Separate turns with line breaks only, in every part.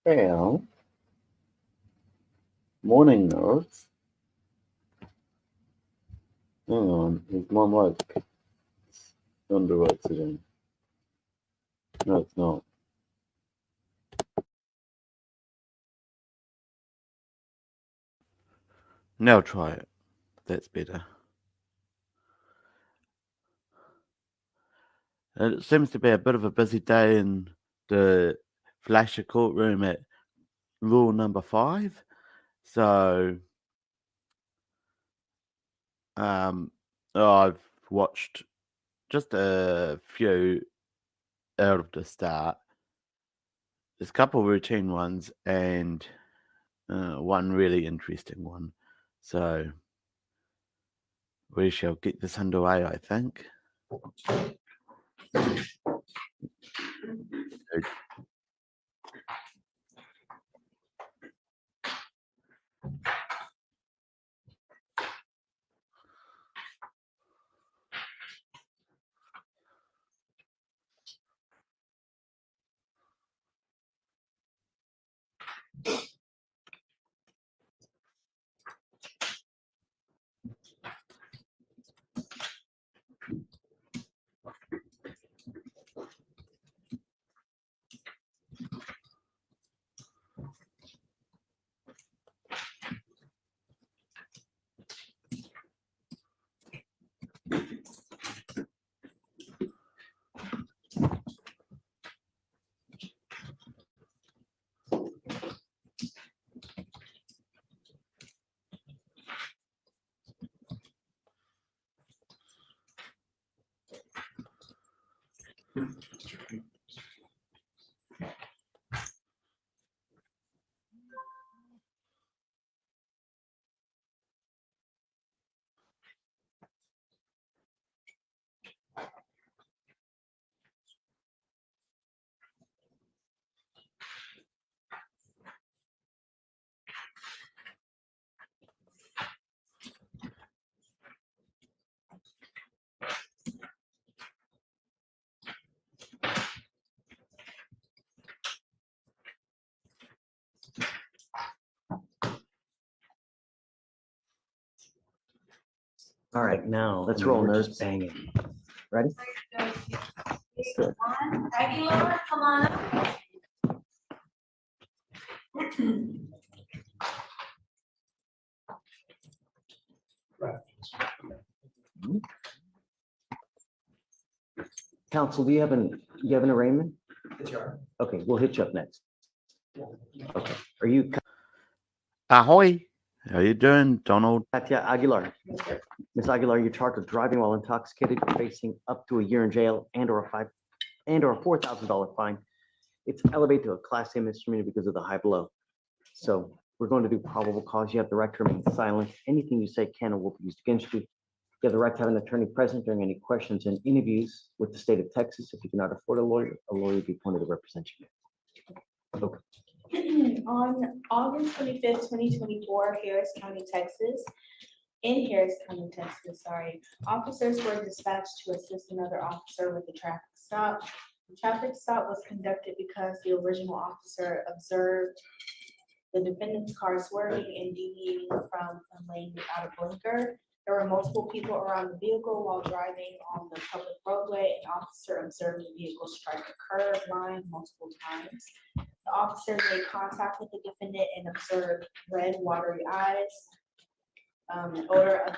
Well, morning notes. Hang on, is my mic under oxygen? No, it's not.
Now try it. That's better. It seems to be a bit of a busy day in the Fleischer courtroom at rule number 5. So, I've watched just a few out of the start. There's a couple routine ones and one really interesting one. So, we shall get this underway, I think.
All right, now let's roll nose banging. Ready?
Good.
Aguilar, come on up.
Counsel, do you have an arraignment? Okay, we'll hit you up next. Okay, are you
Ahoy! How you doing, Donald?
Katia Aguilar? Ms. Aguilar, you're charged with driving while intoxicated, facing up to a year in jail and or a $4,000 fine. It's elevated to a class A misdemeanor because of the high blow. So we're going to do probable cause. You have the right to remain silent. Anything you say can or will be used against you. You have the right to have an attorney present during any questions and interviews with the state of Texas. If you cannot afford a lawyer will be appointed to represent you. Okay.
On August 25th, 2024, in Harris County, Texas, officers were dispatched to assist another officer with the traffic stop. The traffic stop was conducted because the original officer observed the defendant's car swerving and deviating from a lane without a blinker. There were multiple people around the vehicle while driving on the public roadway. An officer observed the vehicle strike a curb line multiple times. The officer made contact with the defendant and observed red, watery eyes, an odor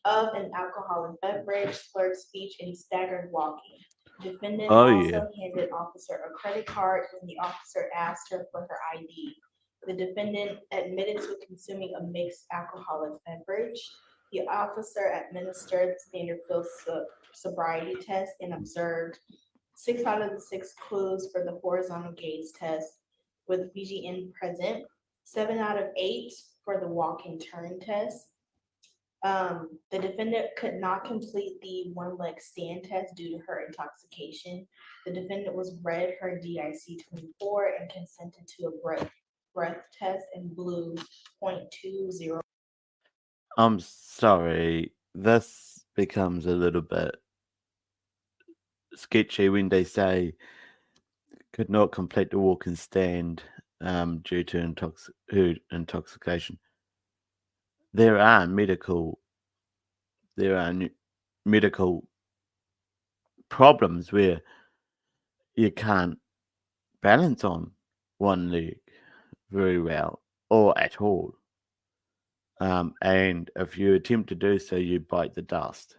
of an alcoholic beverage, slurred speech, and staggered walking. The defendant also handed officer a credit card when the officer asked her for her ID. The defendant admitted to consuming a mixed alcoholic beverage. The officer administered the standard field sobriety test and observed 6 out of the 6 clues for the horizontal gaze test with BGN present, 7 out of 8 for the walk and turn test. The defendant could not complete the one leg stand test due to her intoxication. The defendant was read her DIC-24 and consented to a breath test and blew 0.20.
I'm sorry. This becomes a little bit sketchy when they say could not complete the walk and stand. due to intoxication. There are medical problems where you can't balance on one leg very well or at all. And if you attempt to do so, you bite the dust.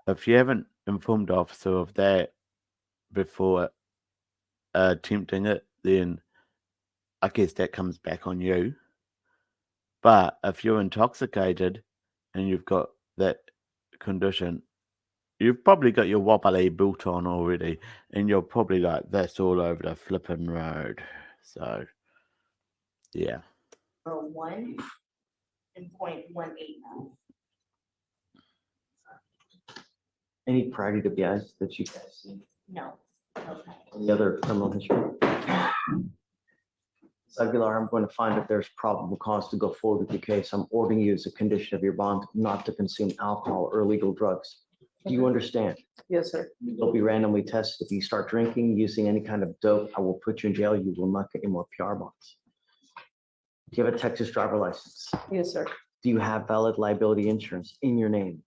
If you haven't informed the officer of that before attempting it, then I guess that comes back on you. But if you're intoxicated and you've got that condition, you've probably got your wobbly boot on already, and you're probably like this all over the flipping road. So, yeah.
Or 1 and 0.189.
Any priority to BIs that you guys see?
No. Okay.
Any other criminal history? Ms. Aguilar, I'm going to find that there's probable cause to go forward with your case. I'm ordering you as a condition of your bond not to consume alcohol or illegal drugs. Do you understand?
Yes, sir.
You'll be randomly tested. If you start drinking, using any kind of dope, I will put you in jail. You will not get any more PR bonds. Do you have a Texas driver license?
Yes, sir.
Do you have valid liability insurance in your name?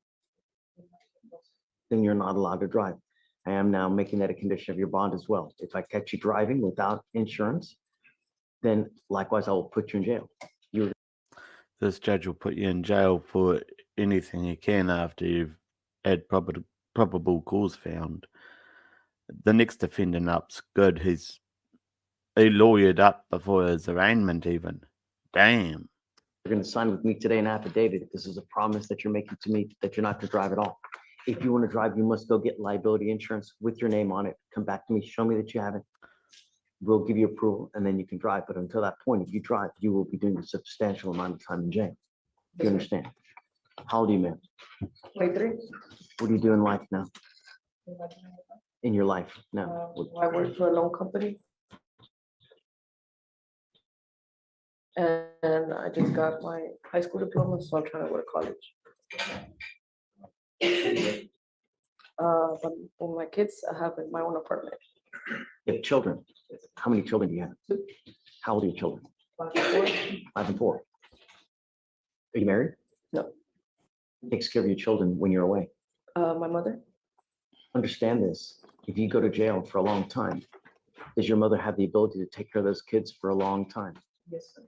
Then you're not allowed to drive. I am now making that a condition of your bond as well. If I catch you driving without insurance, then likewise, I will put you in jail.
This judge will put you in jail for anything he can after you've had probable cause found. The next defendant up's good. He lawyered up before his arraignment even. Damn.
You're going to sign with me today an affidavit. If this is a promise that you're making to me that you're not to drive at all. If you want to drive, you must go get liability insurance with your name on it. Come back to me, show me that you have it. We'll give you approval and then you can drive. But until that point, if you drive, you will be doing a substantial amount of time in jail. Do you understand? How old are you, man?
23.
What do you do in life now? In your life now?
I work for a loan company. And I just got my high school diploma, so I'm trying to go to college. But for my kids, I have my own apartment.
You have children. How many children do you have? How old are your children? 5 and 4. Are you married?
No.
Who takes care of your children when you're away?
My mother.
Understand this. If you go to jail for a long time, does your mother have the ability to take care of those kids for a long time?
Yes, sir.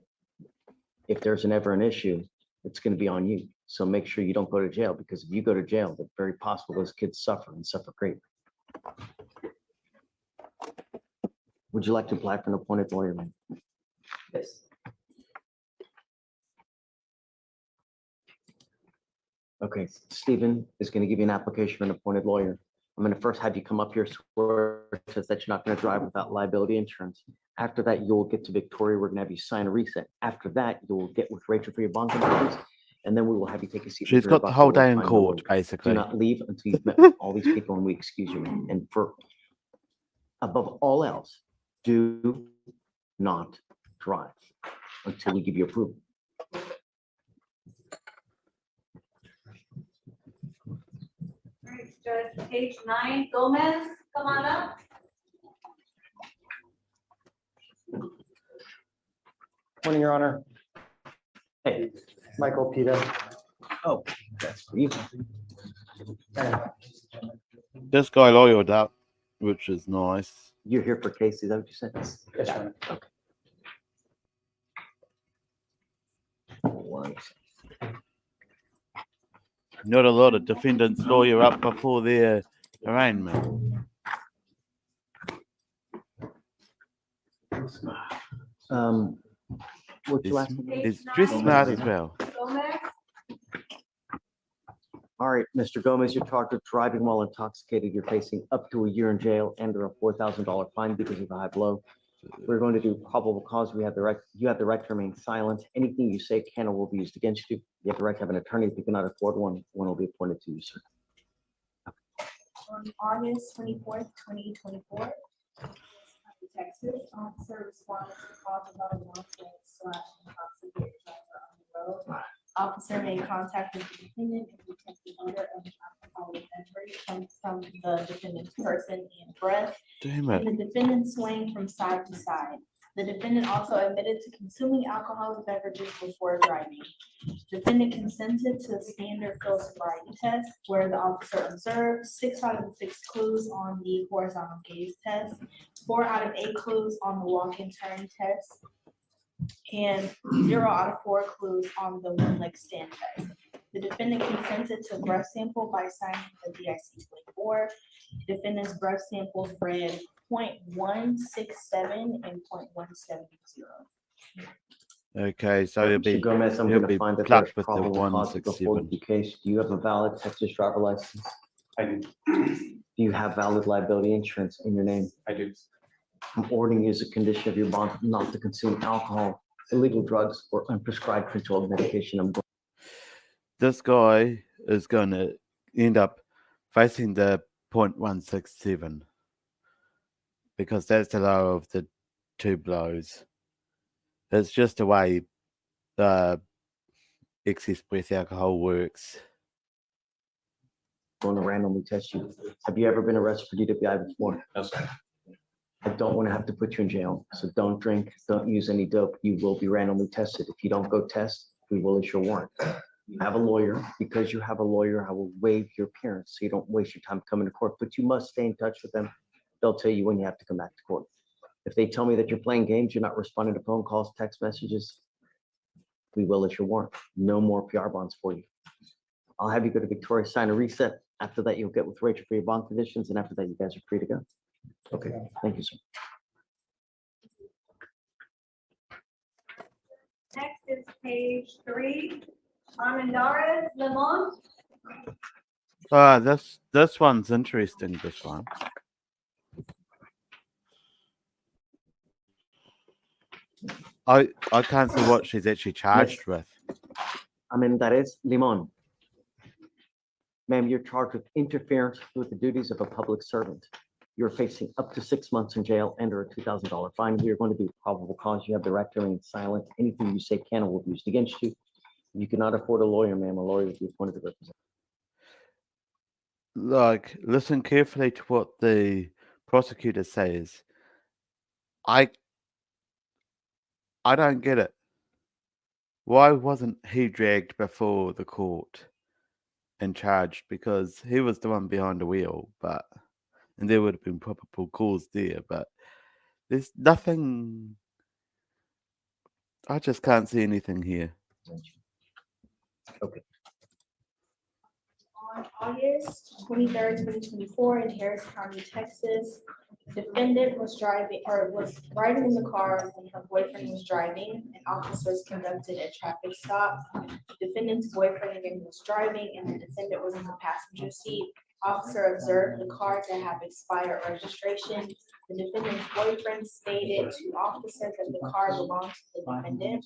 If there's ever an issue, it's going to be on you. So make sure you don't go to jail, because if you go to jail, it's very possible those kids suffer and suffer greatly. Would you like to apply for an appointed lawyer, man?
Yes.
Okay, Stephen is going to give you an application for an appointed lawyer. I'm going to first have you come up here, swear says that you're not going to drive without liability insurance. After that, you'll get to Victoria. We're going to have you sign a reset. After that, you'll get with Rachel for your bond conditions, and then we will have you take a seat.
She's got the whole day in
Find
court,
Do
basically.
not leave until you've met with all these people and we excuse you. And for above all else, do not drive until we give you approval.
All right, Judge, page 9, Gomez, come on up.
Morning, Your Honor.
Hey,
Michael Pita.
oh, that's for you.
This guy lawyered up, which is nice.
You're here for Casey, is that what you said?
Yes, Your Honor.
Okay. One second.
Not a lot of defendants lawyer up before their arraignment.
What's your last name?
He's dressed smart as well.
Gomez,
All right, Mr. Gomez, you're charged with driving while intoxicated. You're facing up to a year in jail and a $4,000 fine because of the high blow. We're going to do probable cause. You have the right to remain silent. Anything you say can or will be used against you. You have the right to have an attorney. If you cannot afford one will be appointed to you, sir.
On August 24th, 2024, Texas, officer responded to calls about a intoxicated driver on the road. Officer made contact with the defendant and detected odor of alcoholic beverage from the defendant's person and breath.
Damn
And
it.
the defendant swaying from side to side. The defendant also admitted to consuming alcoholic beverages before driving. Defendant consented to the standard field sobriety test, where the officer observed 6 out of the 6 clues on the horizontal gaze test, 4 out of 8 clues on the walk and turn test, and 0 out of 4 clues on the one leg stand test. The defendant consented to breath sample by signing the DIC-24. Defendant's breath samples read 0.167 and 0.170.
Okay, so it'll
Mr.
be
Gomez, I'm
he'll
going
be
to find that
plucked
there's
with the
probable cause before
167.
the case. Do you have a valid Texas driver license?
I do.
Do you have valid liability insurance in your name?
I do.
I'm ordering you as a condition of your bond not to consume alcohol, illegal drugs, or unprescribed controlled medication.
This guy is going to end up facing the 0.167 because that's the lower of the 2 blows. It's just the way the excess breath alcohol works.
Going to randomly test you. Have you ever been arrested for DWI before?
No, sir.
I don't want to have to put you in jail, so don't drink, don't use any dope. You will be randomly tested. If you don't go test, we will issue a warrant. You have a lawyer. Because you have a lawyer, I will waive your appearance so you don't waste your time coming to court, but you must stay in touch with them. They'll tell you when you have to come back to court. If they tell me that you're playing games, you're not responding to phone calls, text messages, we will issue a warrant. No more PR bonds for you. I'll have you go to Victoria, sign a reset. After that, you'll get with Rachel for your bond conditions, and after that, you guys are free to go. Okay, thank you, sir.
Next is page 3, Armendariz Limon.
This one's interesting, this one. I can't see what she's actually charged with.
Armendariz Limon. Ma'am, you're charged with interference with the duties of a public servant. You're facing up to 6 months in jail and or a $2,000 fine. We are going to do probable cause. You have the right to remain silent. Anything you say can or will be used against you. If you cannot afford a lawyer, ma'am, a lawyer will be appointed to represent.
Like, listen carefully to what the prosecutor says. I don't get it. Why wasn't he dragged before the court and charged? Because he was the one behind the wheel, and there would have been probable cause there, but there's nothing. I just can't see anything here.
Okay.
On August 23rd, 2024, in Harris County, Texas, defendant was riding in the car when her boyfriend was driving, and officers conducted a traffic stop. Defendant's boyfriend again was driving, and the defendant was in the passenger seat. Officer observed the car to have expired registration. The defendant's boyfriend stated to officer that the car belonged to the defendant.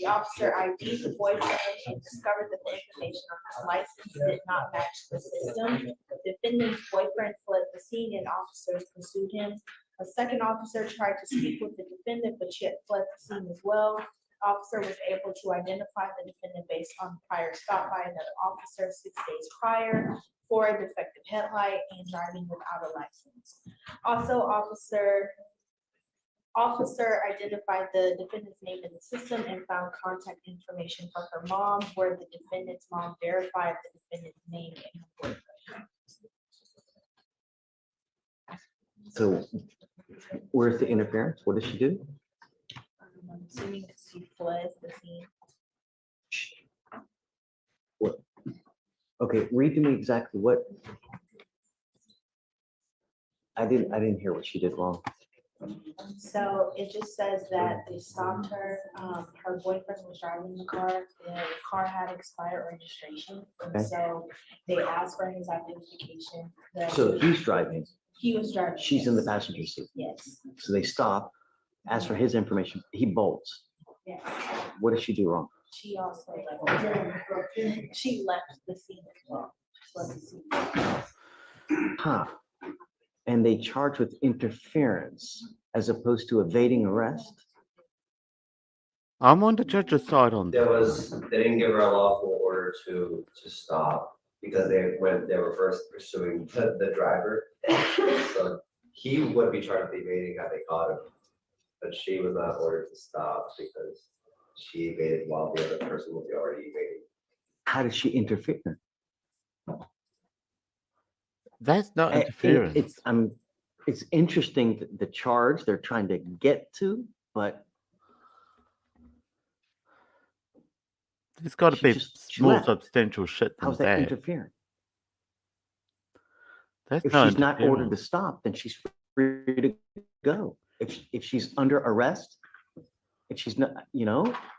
The officer ID'd the boyfriend and discovered that the information on his license did not match the system. The defendant's boyfriend fled the scene and officers pursued him. A second officer tried to speak with the defendant, but she had fled the scene as well. The officer was able to identify the defendant based on prior stop by another officer 6 days prior for a defective headlight and driving without a license. Also, officer identified the defendant's name in the system and found contact information for her mom, where the defendant's mom verified the defendant's name and her boyfriend.
So where's the interference? What did she do?
I'm assuming that she fled the scene.
What? Okay, read to me exactly what. I didn't hear what she did wrong.
So it just says that they stopped her. Her boyfriend was driving the car. The car had expired registration.
Okay.
And so they asked for his identification.
So he's driving.
He was driving.
She's in the
yes.
passenger seat.
Yes,
So they stop, ask for his information. He bolts.
yes.
What did she do wrong?
She also she left the scene as well. Left the scene.
Huh. And they charge with interference as opposed to evading arrest?
I'm on the judge's side on
They didn't give her a lawful order to stop because they were first pursuing the driver. So he would be charged with evading had they caught him. but she was not ordered to stop because she evaded while the other person was already evading.
How did she interfere?
That's not
And
interference.
it's interesting the charge they're trying to get to, but
There's got to
she
be
just- she
more
left.
substantial shit than
how's that
that.
interfering?
That's
If
not
she's not ordered to
interference.
stop, then she's free to go. If she's under arrest, if she's not,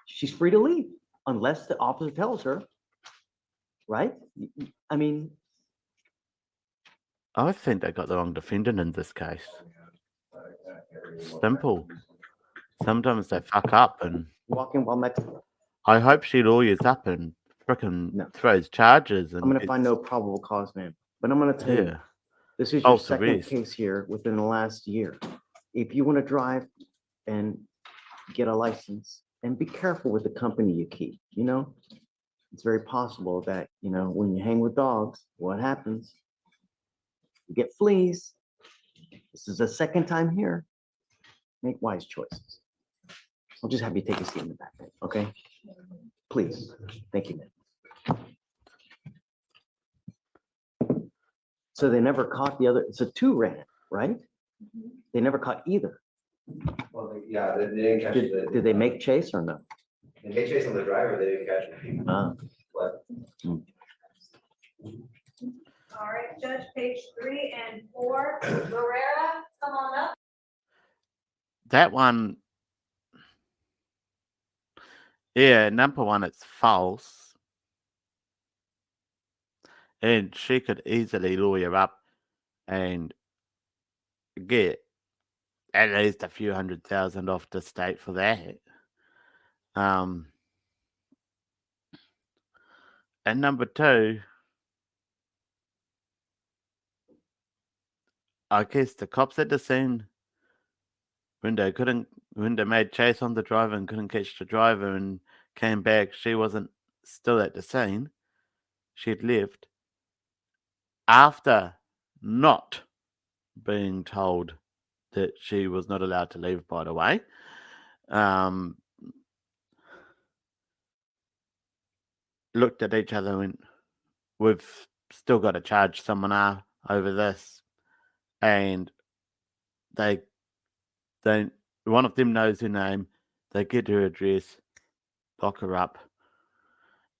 she's free to leave unless the officer tells her, right? I mean,
I think they got the wrong defendant in this case. Simple. Sometimes they fuck up, and
walking while Mexico.
I hope she lawyers up and frickin'
No.
throws charges. And
I'm gonna find
gets-
no probable cause, man. But I'm gonna tell you,
Yeah.
this is your
False
second
arrest.
case here within the last year. If you want to drive and get a license, and be careful with the company you keep, It's very possible that, when you hang with dogs, what happens? You get fleas. This is the second time here. Make wise choices. I'll just have you take a seat in the back, okay? Please. Thank you, man. So they never caught the other, so two ran, right? They never caught either.
Well, yeah, they didn't catch the.
Did they make chase or no?
They made chase on the driver, they didn't catch him. But
All right, Judge, page 3 and 4, Loretta, come on up.
That one, yeah, number one, it's false. And she could easily lawyer up and get at least a few $100,000 off the state for that. And number two, I guess the cops at the scene, when they made chase on the driver and couldn't catch the driver and came back, she wasn't still at the scene. She'd left after not being told that she was not allowed to leave, by the way. Looked at each other and went, we've still got to charge someone over this. And they one of them knows her name, they get her address, lock her up,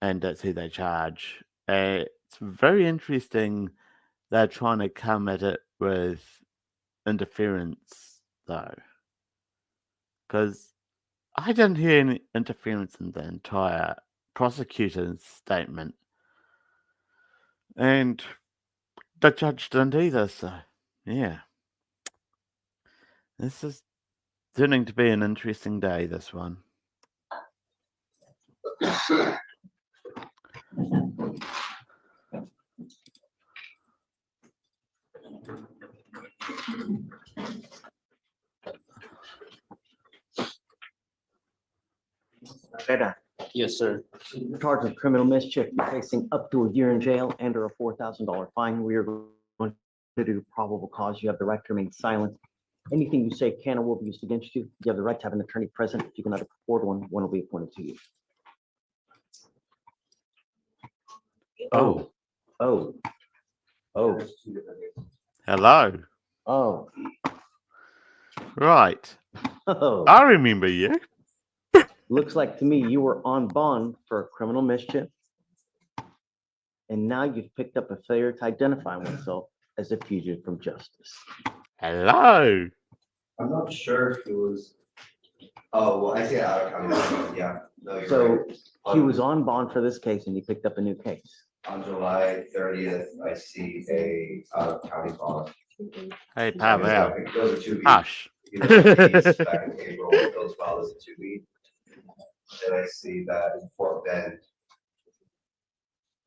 and that's who they charge. It's very interesting they're trying to come at it with interference, though. Because I didn't hear any interference in the entire prosecutor's statement. And the judge didn't either, so yeah. This is turning to be an interesting day, this one.
Rivera,
Yes, sir.
charged with criminal mischief, you're facing up to a year in jail and or a $4,000 fine. We are going to do probable cause. You have the right to remain silent. Anything you say can or will be used against you. You have the right to have an attorney present. You can either afford one will be appointed to you.
Oh,
Oh,
hello.
oh,
Right.
oh.
I remember you.
Looks like to me you were on bond for criminal mischief. And now you've picked up a failure to identify oneself as a fugitive from justice.
Hello.
I'm not sure if it was, oh, well, I see it out of county, yeah, no, you're
So
right.
he was on bond for this case and he picked up a new case.
On July 30th, I see a out of county bond.
Hey, Pavel.
Those are 2 weeks.
Hush.
You know, it's back in April, those filed as a 2 week. Then I see that in Fort Bend,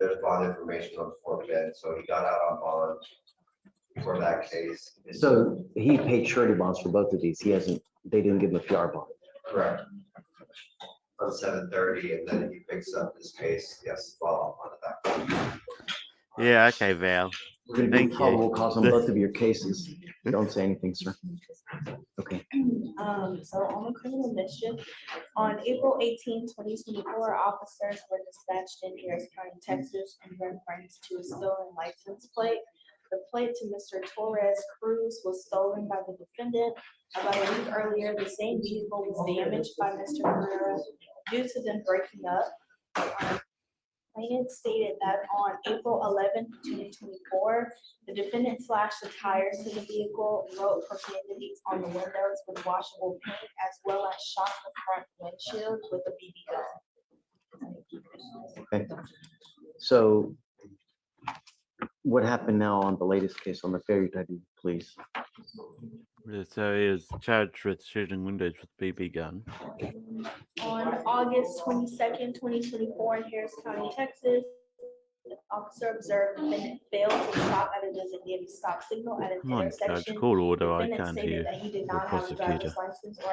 there's bond information on Fort Bend, so he got out on bond for that case.
So he paid surety bonds for both of these. They didn't give him a PR bond.
Correct. On 7/30, and then he picks up this case, yes, follow up on that.
Yeah, okay, Val.
We're gonna do
Thank you.
probable cause on both of your cases. Don't say anything, sir. Okay.
So on the criminal mischief, on April 18, 2024, officers were dispatched in Harris County, Texas, in reference to a stolen license plate. The plate to Mr. Torres Cruz was stolen by the defendant. About a week earlier, the same vehicle was damaged by Mr. Herrera due to them breaking up. Plaintiff stated that on April 11, 2024, the defendant slashed the tires to the vehicle, wrote profanities on the windows with washable paint, as well as shot the front windshield with a BB gun.
Okay. So what happened now on the latest case on the failure to ID, please?
So he is charged with shooting windows with BB gun.
On August 22nd, 2024, in Harris County, Texas, the officer observed the defendant failed to stop at a designated stop signal at an
Come on, Judge,
intersection.
call order. I
Defendant
can't
stated
hear.
that he did
The
not have a driver's
prosecutor.
license or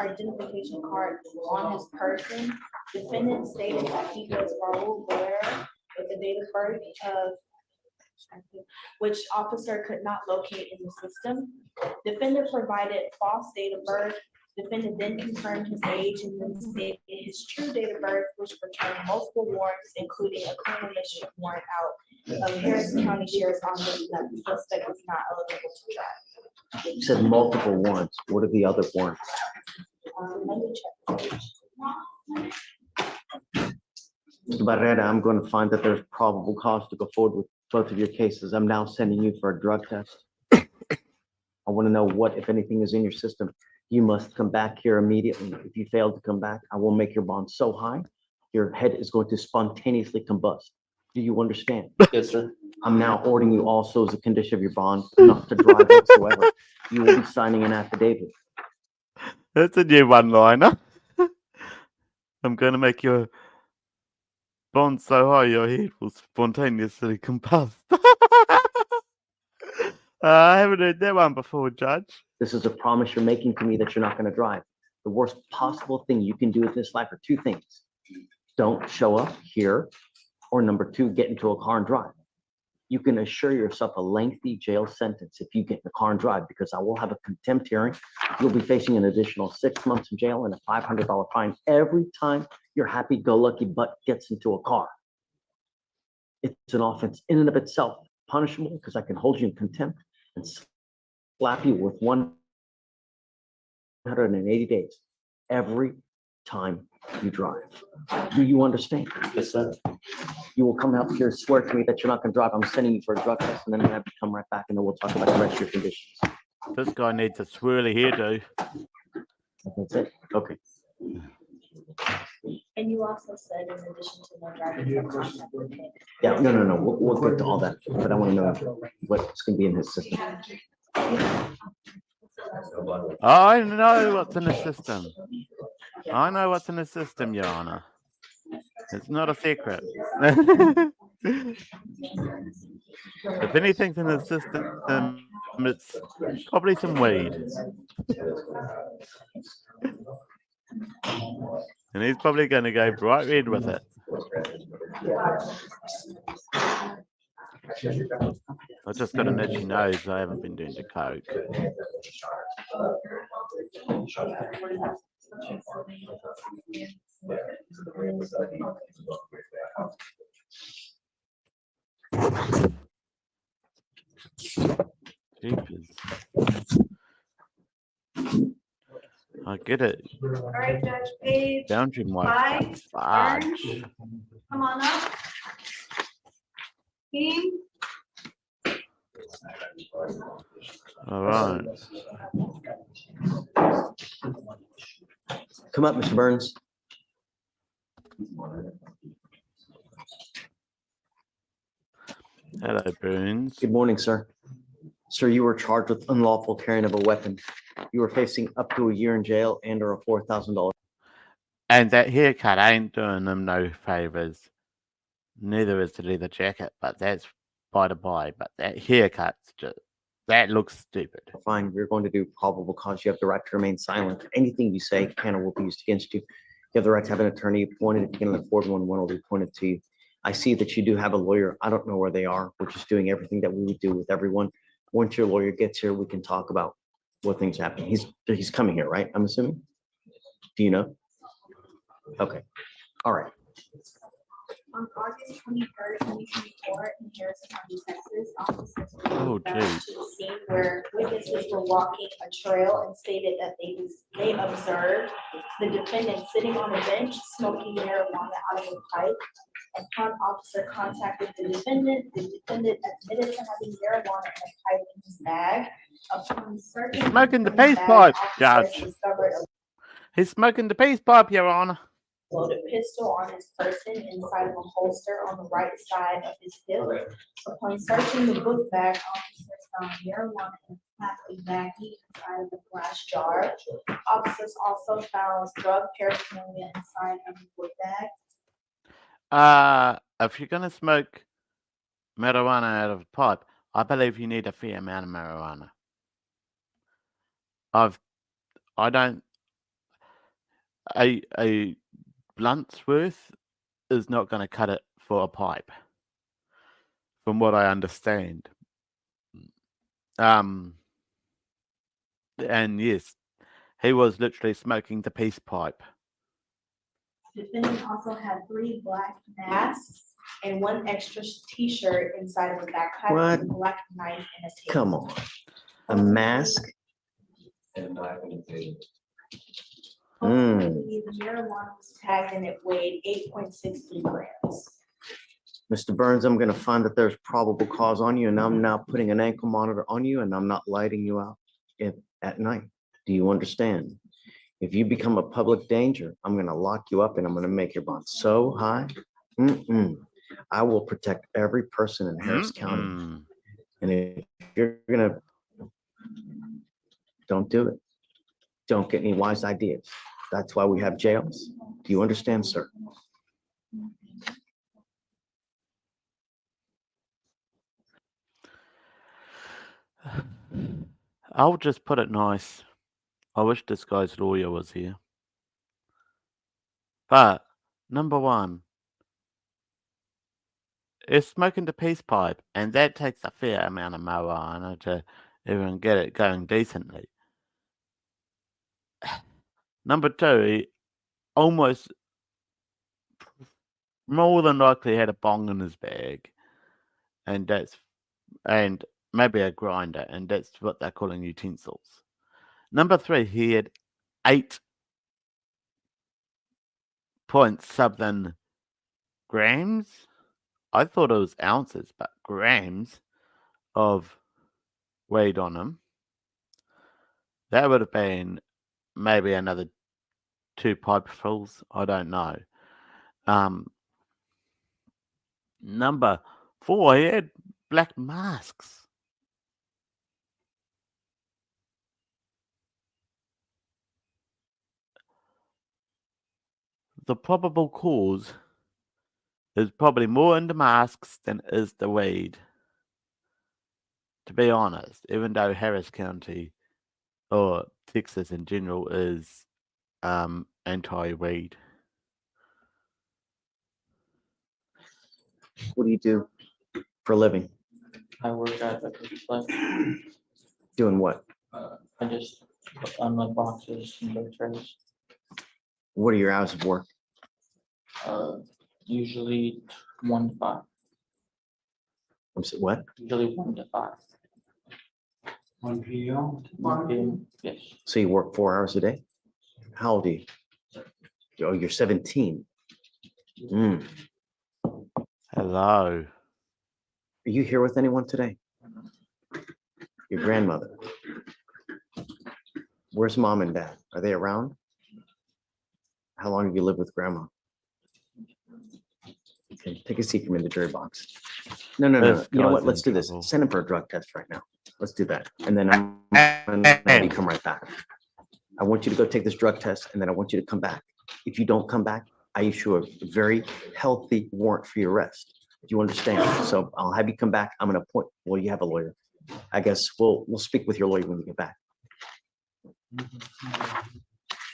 identification card on his person. Defendant stated that he was Raul Guerrero with the date of birth of which officer could not locate in the system. Defendant provided false date of birth. Defendant then confirmed his age and then stated his true date of birth, which returned multiple warrants, including a criminal mischief warrant out of Harrison County Sheriff's Office that the suspect was not eligible to drive.
You said multiple warrants. What are the other warrants?
Let me check.
Mr. Barrera, I'm going to find that there's probable cause to go forward with both of your cases. I'm now sending you for a drug test. I want to know what, if anything, is in your system. You must come back here immediately. If you fail to come back, I will make your bond so high, your head is going to spontaneously combust. Do you understand?
Yes, sir.
I'm now ordering you also as a condition of your bond not to drive whatsoever. You will be signing an affidavit.
That's a new one-liner. I'm going to make your bond so high your head will spontaneously combust. I haven't heard that one before, Judge.
This is a promise you're making to me that you're not going to drive. The worst possible thing you can do in this life are two things. Don't show up here, or number two, get into a car and drive. You can assure yourself a lengthy jail sentence if you get in the car and drive, because I will have a contempt hearing. You'll be facing an additional 6 months in jail and a $500 fine every time your happy-go-lucky butt gets into a car. It's an offense in and of itself, punishable because I can hold you in contempt and slap you with 180 days every time you drive. Do you understand?
Yes, sir.
You will come out here, swear to me that you're not going to drive. I'm sending you for a drug test, and then you have to come right back, and then we'll talk about the rest of your conditions.
This guy needs a swirly hairdo.
That's it? Okay.
And you also said in addition to no driving. for contact with him.
Yeah, no. We'll get to all that, but I want to know what's going to be in his system.
I know what's in the system. I know what's in the system, Your Honor. It's not a secret. If anything's in the system, it's probably some weed. And he's probably going to go bright red with it. I just got an itchy nose. I haven't been doing the coke. Jeepers. I get it.
All right, Judge, page
Boundary
five,
fudge.
come on up. King,
All right.
Come up, Mr. Burns.
Hello, Burns.
Good morning, sir. Sir, you were charged with unlawful carrying of a weapon. You were facing up to a year in jail and or a $4,000.
And that haircut ain't doing them no favors. Neither is the leather jacket, but that's by the by. But that haircut's just, that looks stupid.
Fine, we're going to do probable cause. You have the right to remain silent. Anything you say can or will be used against you. You have the right to have an attorney appointed. If you can afford one will be appointed to you. I see that you do have a lawyer. I don't know where they are. We're just doing everything that we would do with everyone. Once your lawyer gets here, we can talk about what things happen. He's coming here, right? I'm assuming? Do you know? Okay, all right.
On August 23rd, 2024, in Harrison County, Texas, officers
Oh,
were dispatched to the scene where witnesses were walking a trail and stated that they observed the defendant sitting on a bench smoking marijuana out of a pipe. Upon officer contacted the defendant admitted to having marijuana in a pipe in his bag. Upon searching
He's smoking the
his
peace
bag,
pipe,
officers
Judge.
discovered a
He's smoking the peace pipe, Your Honor.
loaded pistol on his person inside of a holster on the right side of his hip. Upon searching the book bag, officers found marijuana in a plastic baggie inside of the glass jar. Officers also found drug paraphernalia inside of the book bag.
If you're gonna smoke marijuana out of a pipe, I believe you need a fair amount of marijuana. A blunt's worth is not going to cut it for a pipe, from what I understand. And yes, he was literally smoking the peace pipe.
Defendant also had 3 black masks and 1 extra t-shirt inside of a backpack
What?
with a black knife and a tape.
Come on. A mask?
And knife and a table.
Ultimately, the marijuana was tagged and it weighed 8.63 grams.
Mr. Burns, I'm gonna find that there's probable cause on you, and I'm now putting an ankle monitor on you, and I'm not lighting you out at night. Do you understand? If you become a public danger, I'm gonna lock you up and I'm gonna make your bond so high. I will protect every person in Harris County. And if you're gonna, don't do it. Don't get any wise ideas. That's why we have jails. Do you understand, sir?
I'll just put it nice. I wish this guy's lawyer was here. But, number 1, is smoking the peace pipe, and that takes a fair amount of marijuana to even get it going decently. Number 2, he almost more than likely had a bong in his bag, and maybe a grinder, and that's what they're calling utensils. Number 3, he had 8 point something grams. I thought it was ounces, but grams of weight on him. That would have been maybe another 2 pipefuls. I don't know. Number 4, he had black masks. The probable cause is probably more into masks than is the weed. To be honest, even though Harris County or Texas in general is anti-weed.
What do you do for a living?
I work at the place.
Doing what?
I just unload boxes and go trays.
What are your hours of work?
Usually 1 to 5.
What?
Usually 1 to 5.
1 p.m.
1 p.m. Yes.
So you work 4 hours a day? How old are you? Oh, you're 17.
Hello.
Are you here with anyone today? Your grandmother? Where's mom and dad? Are they around? How long have you lived with grandma? Okay, take a seat from in the jury box. No.
This
You know what?
guy's
Let's
in
do this.
trouble.
Send him for a drug test right now. Let's do that. And then I'm gonna have you come right back. I want you to go take this drug test, and then I want you to come back. If you don't come back, I issue a very healthy warrant for your arrest. Do you understand? So I'll have you come back. I'm gonna appoint, well, you have a lawyer. I guess we'll speak with your lawyer when we get back.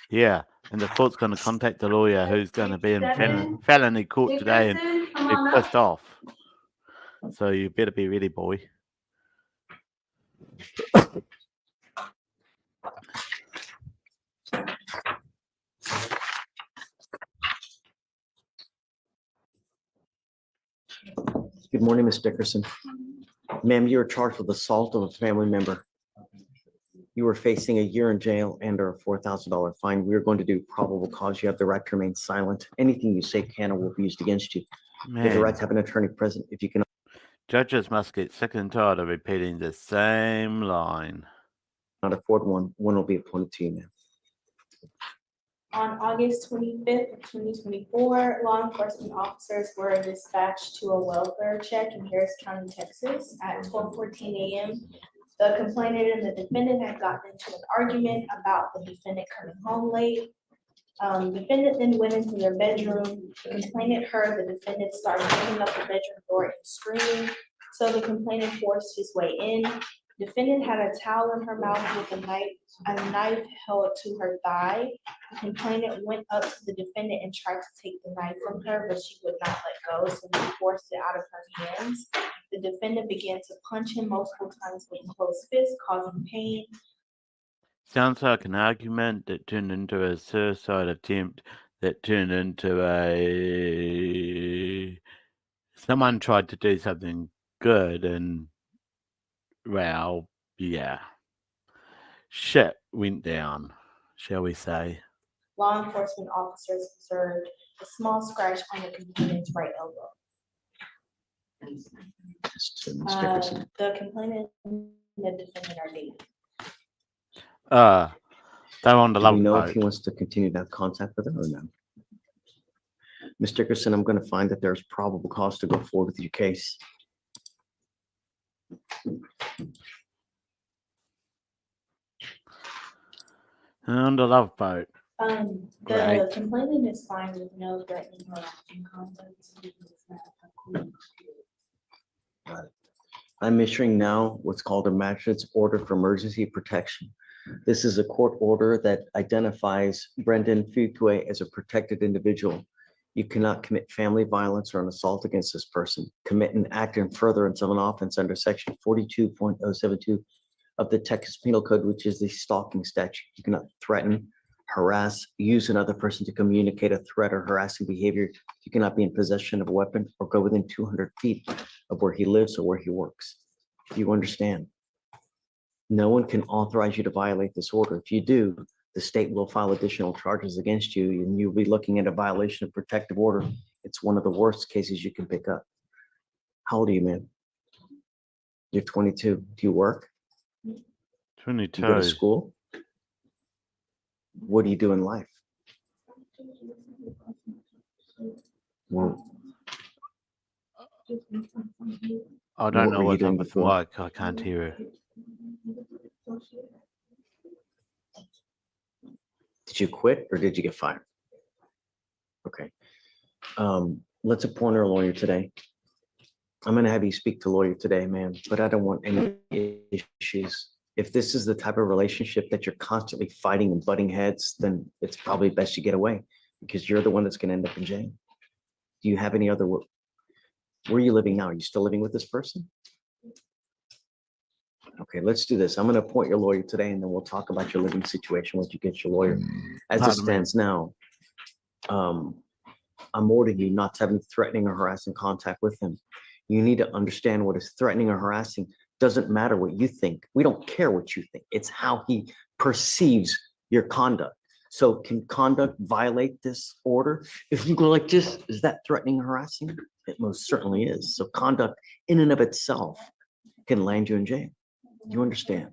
Yeah, And the court's going to contact the lawyer who's going to be in
Seven.
felony court today and
Dickerson, come
be
on up.
pissed off. So you better be ready, boy.
Good morning, Ms. Dickerson. Ma'am, you are charged with assault of a family member. You are facing a year in jail and or a $4,000 fine. We are going to do probable cause. You have the right to remain silent. Anything you say can or will be used against you. You have the right
Man,
to have an attorney present. If you can
judges must get sick and tired of repeating the same line.
not afford one, one will be appointed to you, ma'am.
On August 25th, 2024, law enforcement officers were dispatched to a welfare check in Harris County, Texas at 12:14 a.m. The complainant and the defendant had gotten into an argument about the defendant coming home late. Defendant then went into their bedroom. The complainant heard the defendant start opening up the bedroom door and screaming, so the complainant forced his way in. Defendant had a towel in her mouth with a knife held to her thigh. The complainant went up to the defendant and tried to take the knife from her, but she would not let go, so he forced it out of her hands. The defendant began to punch him multiple times with closed fists, causing pain.
Sounds like an argument that turned into a suicide attempt that turned into a... Someone tried to do something good and, well, yeah. Shit went down, shall we say.
Law enforcement officers observed a small scratch on the complainant's right elbow.
Ms. Dickerson.
The complainant and the defendant are dating.
They're on the
Do
love
we know if
boat.
he wants to continue to have contact with her or no? Ms. Dickerson, I'm going to find that there's probable cause to go forward with your case.
On the love boat.
The
Great.
complainant is fine with no threatening or acting conduct.
I'm issuing now what's called a magistrate's order for emergency protection. This is a court order that identifies Brendan Fuqua as a protected individual. You cannot commit family violence or an assault against this person, commit an act in furtherance of an offense under section 42.072 of the Texas Penal Code, which is the stalking statute. You cannot threaten, harass, use another person to communicate a threat or harassing behavior. You cannot be in possession of a weapon or go within 200 feet of where he lives or where he works. You understand? No one can authorize you to violate this order. If you do, the state will file additional charges against you and you'll be looking at a violation of protective order. It's one of the worst cases you can pick up. How old are you, man? You're 22. Do you work? Do you go
22.
to school? What do you do in life? Well,
I don't
What
know
were you
what's
doing
up with the
before?
mic. I can't hear it.
did you quit or did you get fired? Okay. Let's appoint our lawyer today. I'm gonna have you speak to lawyer today, man, but I don't want any issues. If this is the type of relationship that you're constantly fighting and butting heads, then it's probably best you get away because you're the one that's gonna end up in jail. Do you have any other, where are you living now? Are you still living with this person? Okay, let's do this. I'm gonna appoint your lawyer today and then we'll talk about your living situation once you get your lawyer. As it
Pardon me.
stands now, I'm ordering you not to have any threatening or harassing contact with him. You need to understand what is threatening or harassing. Doesn't matter what you think. We don't care what you think. It's how he perceives your conduct. So can conduct violate this order? If you go like this, is that threatening or harassing? It most certainly is. So conduct in and of itself can land you in jail. You understand?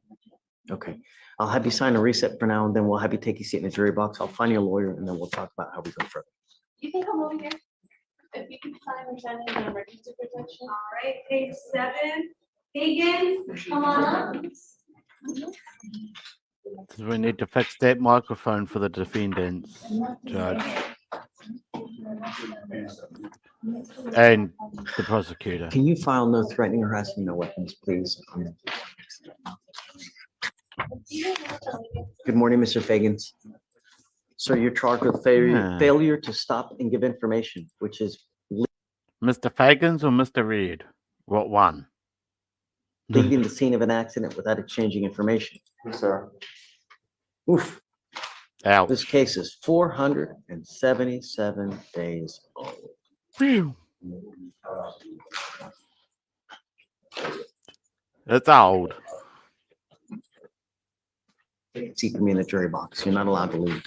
Okay. I'll have you sign a reset for now and then we'll have you take a seat in the jury box. I'll find you a lawyer and then we'll talk about how we go further.
You can come over here. If you can sign or send in the emergency protection.
All right, page 7. Higgins, come on up.
So we need to fix that microphone for the defendants, Judge, and the prosecutor.
Can you file no threatening or harassing, no weapons, please? Good morning, Mr. Fagans. So you're charged with failure to stop and give information, which is
Mr. Fagans or Mr. Reed? What one?
leaving the scene of an accident without exchanging information.
Yes, sir.
Oof,
Ouch.
this case is 477 days old.
Phew. It's old.
Take a seat for me in the jury box. You're not allowed to leave.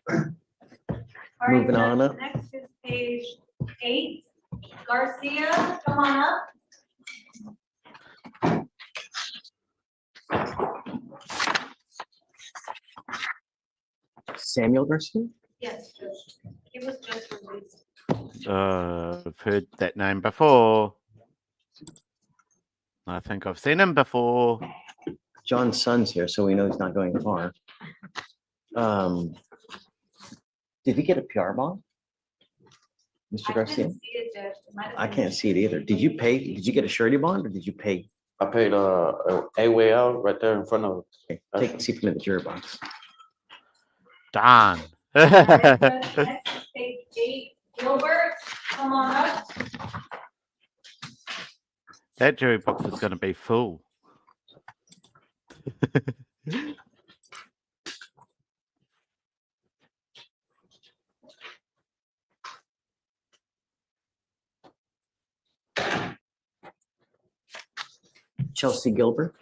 All right,
Moving on
Judge,
up.
next is page 8. Garcia, come on up.
Samuel Garcia?
Yes, Judge. He was just released.
I've heard that name before. I think I've seen him before.
John's son's here, so we know he's not going far. Did we get a PR bond? Mr.
I
Garcia?
couldn't see it, Judge. It might have
I
been-
can't see it either. Did you pay? Did you get a surety bond or did you pay?
I paid a way out right there in front of.
Okay, take a seat for me in the jury box.
Darn.
All right, Judge, next is page 8. Gilbert, come on up.
That jury box is going to be full.
Chelsea Gilbert?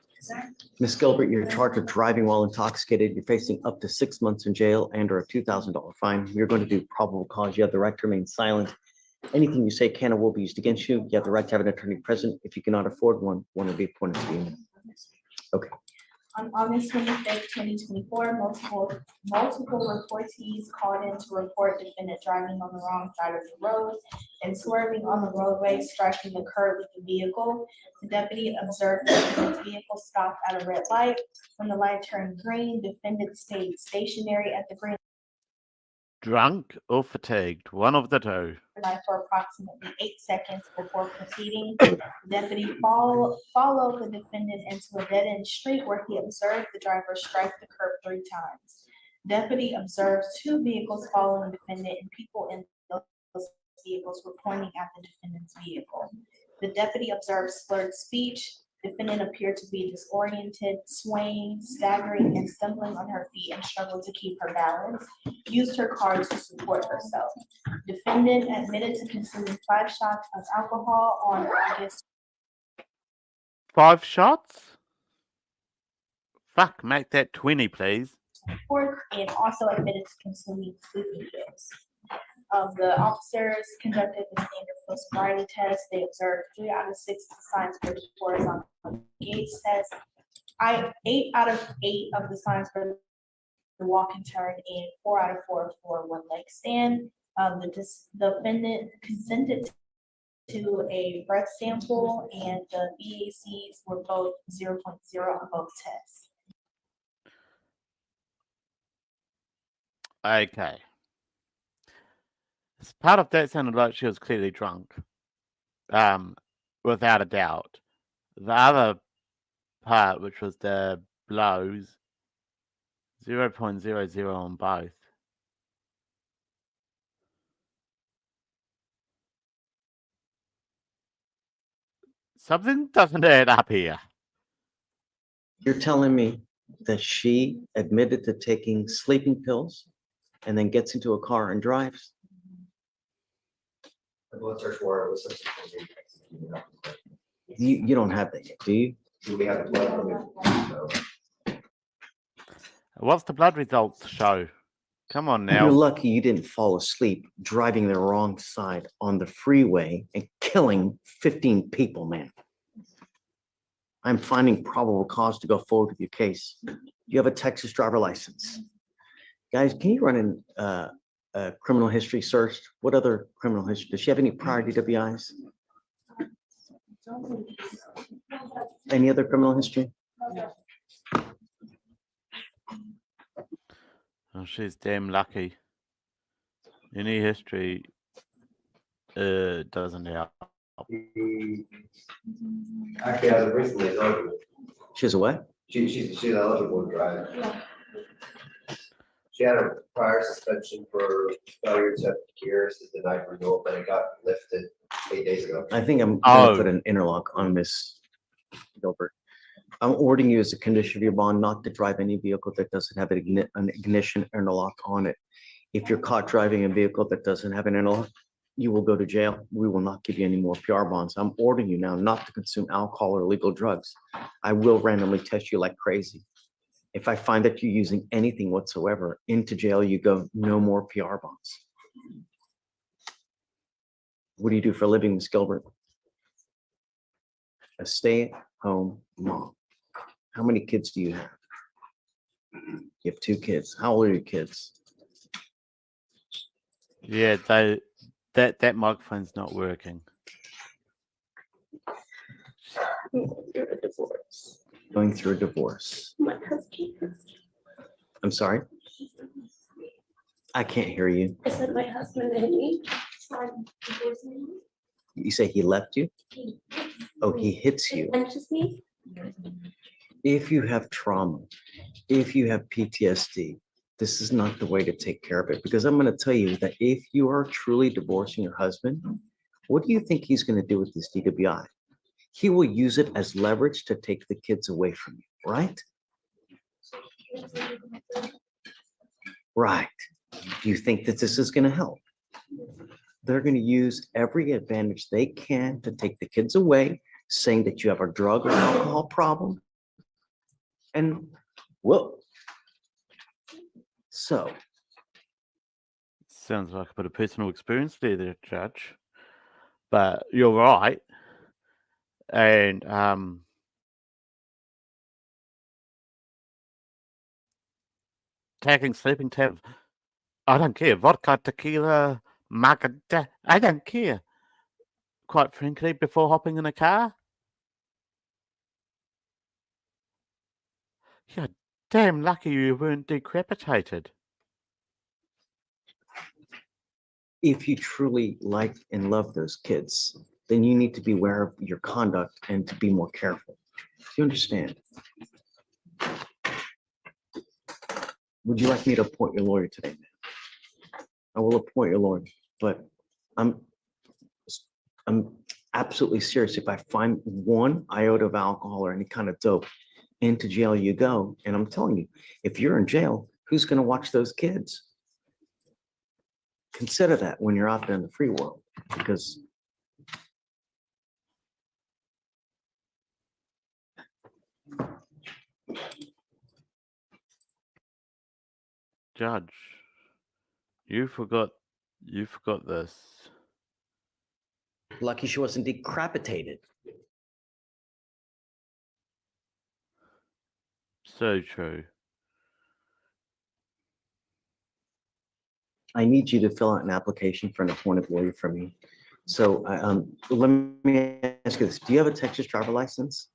Miss Gilbert, you're charged with driving while intoxicated. You're facing up to 6 months in jail and or a $2,000 fine. You're going to do probable cause. You have the right to remain silent. Anything you say can or will be used against you. You have the right to have an attorney present. If you cannot afford one, one will be appointed to you. Okay.
On August 25th, 2024, multiple reportees called in to report defendant driving on the wrong side of the road and swerving on the roadway, striking the curb with the vehicle. The deputy observed the defendant's vehicle stopped at a red light. When the light turned green, defendant stayed stationary at the green
Drunk or fatigued? One of the two.
light for approximately 8 seconds before proceeding. The deputy followed the defendant into a dead-end street where he observed the driver strike the curb 3 times. Deputy observed 2 vehicles following the defendant, and people in those vehicles were pointing at the defendant's vehicle. The deputy observed slurred speech. Defendant appeared to be disoriented, swaying, staggering, and stumbling on her feet and struggled to keep her balance. Used her car to support herself. Defendant admitted to consuming 5 shots of alcohol on August
5 shots? Fuck, make that 20, please.
4th and also admitted to consuming sleeping pills. The officers conducted the standard field sobriety test. They observed 3 out of 6 signs for the horizontal gaze test. 8 out of 8 of the signs for the walk and turn, and 4 out of 4 for one leg stand. The defendant consented to a breath sample, and the BACs were both 0.0 on both tests.
Okay. Part of that sounded like she was clearly drunk. Without a doubt. The other part, which was the blows, 0.00 on both. Something doesn't add up here.
You're telling me that she admitted to taking sleeping pills and then gets into a car and drives?
The blood search warrant was subsequently executed.
You don't have that yet, do you?
Do we have the blood from it? No.
What's the blood results show? Come on
You're
now.
lucky you didn't fall asleep driving the wrong side on the freeway and killing 15 people, man. I'm finding probable cause to go forward with your case. You have a Texas driver license. Guys, can you run in a criminal history search? What other criminal history? Does she have any prior DWIs? Any other criminal history?
Oh, she's damn lucky. Any history doesn't help.
Actually, as of recently, it's over.
She has a what?
She's eligible to drive.
Yeah.
She had a prior suspension for failure to gears, is denied renewal, but it got lifted 8 days ago.
I think I'm gonna
Oh.
put an interlock on Miss Gilbert. I'm ordering you as a condition of your bond not to drive any vehicle that doesn't have an ignition interlock on it. If you're caught driving a vehicle that doesn't have an interlock, you will go to jail. We will not give you any more PR bonds. I'm ordering you now not to consume alcohol or illegal drugs. I will randomly test you like crazy. If I find that you're using anything whatsoever, into jail you go, no more PR bonds. What do you do for a living, Miss Gilbert? A stay-at-home mom. How many kids do you have? You have 2 kids. How old are your kids?
Yeah, that microphone's not working.
You're a divorce.
Going through a divorce.
My husband.
I'm sorry? I can't hear you.
I said my husband hit me. So I'm divorcing him.
You say he left you?
He
Oh, he hits you.
punches me.
If you have trauma, if you have PTSD, this is not the way to take care of it. Because I'm going to tell you that if you are truly divorcing your husband, what do you think he's going to do with this DWI? He will use it as leverage to take the kids away from you, right? Right. Do you think that this is going to help? They're going to use every advantage they can to take the kids away, saying that you have a drug or alcohol problem. And whoa. So
Sounds like a bit of personal experience there, Judge. But you're right. And tagging sleeping tab, I don't care. Vodka, tequila, margarita, I don't care. Quite frankly, before hopping in a car. You're damn lucky you weren't decapitated.
if you truly like and love those kids, then you need to be aware of your conduct and to be more careful. Do you understand? Would you like me to appoint your lawyer today, ma'am? I will appoint your lawyer, but I'm absolutely serious. If I find one iota of alcohol or any kind of dope, into jail you go. And I'm telling you, if you're in jail, who's going to watch those kids? Consider that when you're out there in the free world, because
Judge, you forgot this.
lucky she wasn't decapitated.
So true.
I need you to fill out an application for an appointed lawyer for me. So let me ask you this. Do you have a Texas driver license?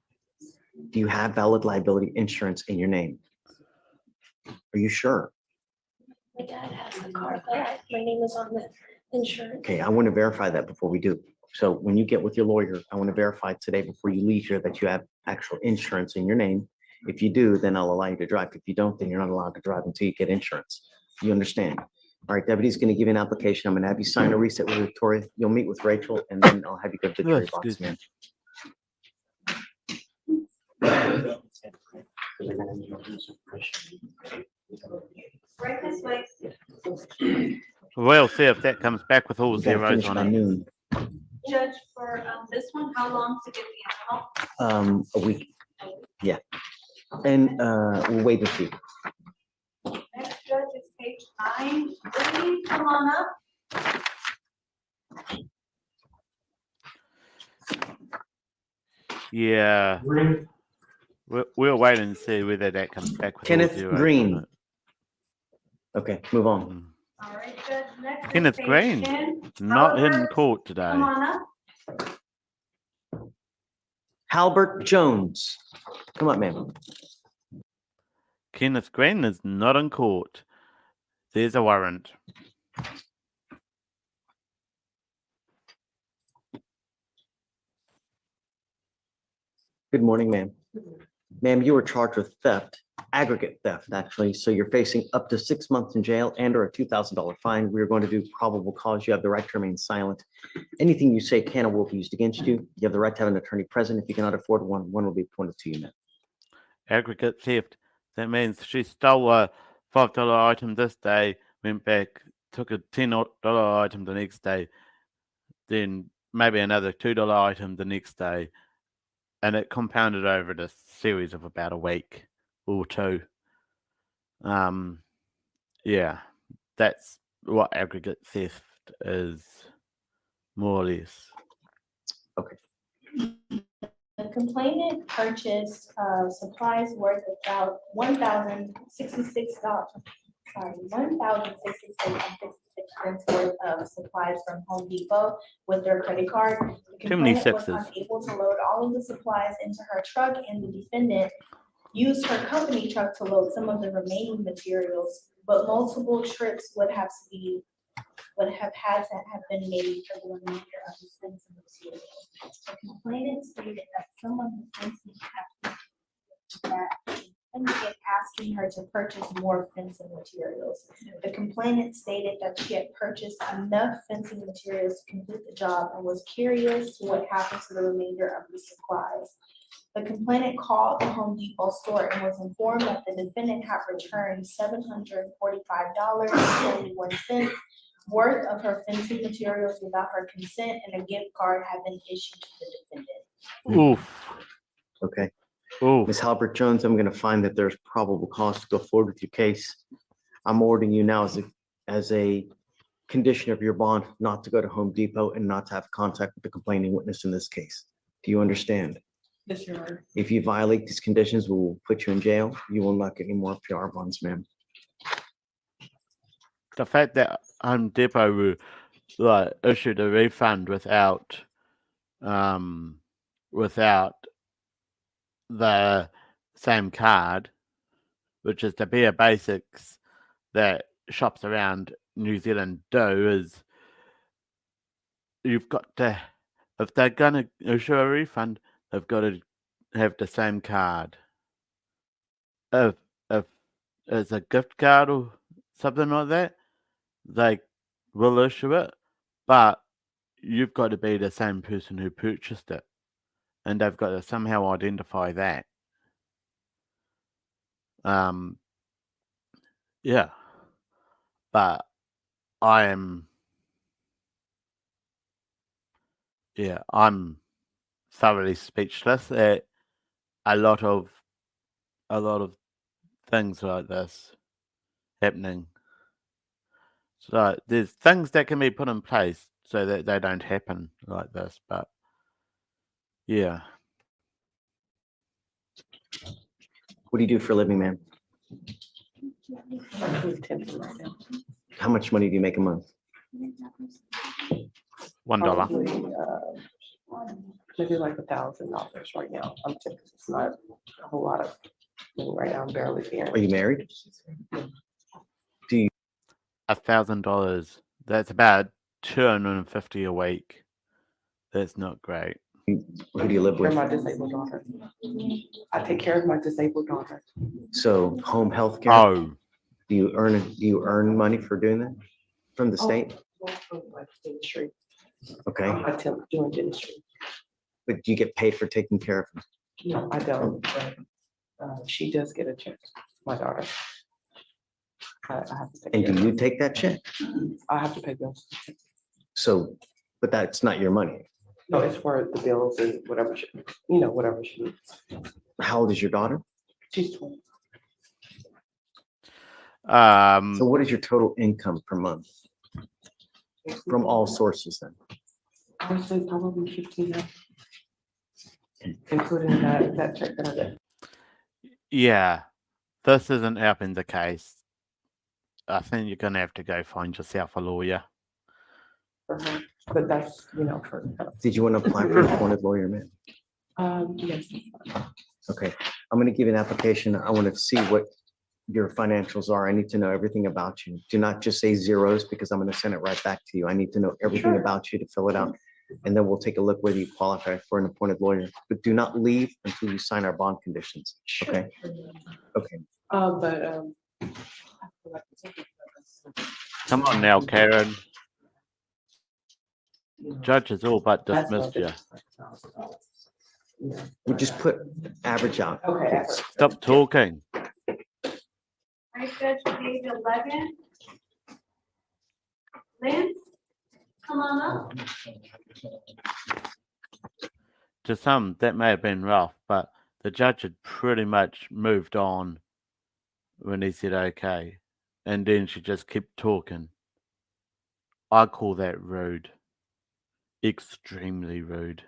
Do you have valid liability insurance in your name? Are you sure?
My dad has the car, but my name is on the insurance.
Okay, I want to verify that before we do. So when you get with your lawyer, I want to verify today before you leave here that you have actual insurance in your name. If you do, then I'll allow you to drive. If you don't, then you're not allowed to drive until you get insurance. You understand? All right, deputy's going to give you an application. I'm going to have you sign a reset with Victoria. You'll meet with Rachel, and then I'll have you go to the jury box,
Excuse me.
man.
Right this way.
We'll see if that comes back with all
We gotta
zeros
finish
on
by
it.
noon.
Judge, for this one, how long to get the animal?
A week. Yeah. And we'll wait and see.
Next judge is page 9. Please come on up.
Yeah. We'll wait and see whether that comes back with all
Kenneth
zeros
Green.
on
Okay, move on.
it.
All right, Judge, next is
Kenneth
page
Green,
10.
not in
Albert,
court today.
come on up.
Halbert Jones. Come up, man.
Kenneth Green is not in court. There's a warrant.
Good morning, ma'am. Ma'am, you were charged with theft, aggregate theft, actually. So you're facing up to 6 months in jail and or a $2,000 fine. We're going to do probable cause. You have the right to remain silent. Anything you say can or will be used against you. You have the right to have an attorney present. If you cannot afford one, one will be appointed to you, ma'am.
Aggregate theft. That means she stole a $5 item this day, went back, took a $10 item the next day, then maybe another $2 item the next day, and it compounded over the series of about a week or two. Yeah, that's what aggregate theft is, more or less.
The complainant purchased supplies worth about $1,066. $1,066.66 worth of supplies from Home Depot with their credit card. The
Too many
complainant was
sixes.
unable to load all of the supplies into her truck, and the defendant used her company truck to load some of the remaining materials, but multiple trips would have had to have been made for the remainder of the fencing materials. The complainant stated that some of the fencing had and began asking her to purchase more fencing materials. The complainant stated that she had purchased enough fencing materials to complete the job and was curious what happened to the remainder of the supplies. The complainant called the Home Depot store and was informed that the defendant had returned $745.71 worth of her fencing materials without her consent, and a gift card had been issued to the defendant.
Oof.
Okay.
Oof.
Ms. Halbert Jones, I'm going to find that there's probable cause to go forward with your case. I'm ordering you now as a condition of your bond not to go to Home Depot and not to have contact with the complaining witness in this case. Do you understand?
Yes, Your Honor.
If you violate these conditions, we will put you in jail. You will not get any more PR bonds, ma'am.
The fact that Home Depot issued a refund without the same card, which is the bare basics that shops around New Zealand do, is you've got to, if they're going to issue a refund, they've got to have the same card. If it's a gift card or something like that, they will issue it, but you've got to be the same person who purchased it, and they've got to somehow identify that. Yeah, but I'm thoroughly speechless at a lot of things like this happening. So there's things that can be put in place so that they don't happen like this, but yeah.
What do you do for a living, ma'am?
I'm food temping right now.
How much money do you make a month?
$1.
Probably, maybe like $1,000 right now. I'm thinking it's not a whole lot of money right now. I'm barely
Are
paying.
you married?
$1,000. That's about $250 a week. That's not great.
Who do you live
Care of
with?
my disabled daughter. I take care of my disabled daughter.
So home health care?
Oh,
Do you earn money for doing that from the state?
Dentistry.
Okay,
I attempt doing dentistry.
but do you get paid for taking care of them?
No, I don't. But, she does get a check, my daughter. I have to take
And
care
do
of
you take that check?
I have to pay bills.
So, but that's not your money.
No, it's for the bills and whatever whatever she needs.
How old is your daughter?
She's 20.
So what is your total income per month from all sources then?
I would say probably 15, including that check that I did.
yeah. This isn't helping the case. I think you're going to have to go find yourself a lawyer.
For her. But that's, for,
Did you want to apply for a appointed lawyer, man?
yes.
Okay, I'm gonna give you an application. I want to see what your financials are. I need to know everything about you. Do not just say zeros because I'm gonna send it right back to you. I need to know everything
Sure.
about you to fill it out. and then we'll take a look whether you qualify for an appointed lawyer. But do not leave until you sign our bond conditions, okay? Okay,
Come on now, Karen. Judge has all but
That's
dismissed you.
we just put average out.
Okay.
Stop talking.
All right, Judge, page 11. Lance, come on up.
To some, that may have been rough, but the judge had pretty much moved on when he said okay. And then she just kept talking. I call that rude. Extremely rude.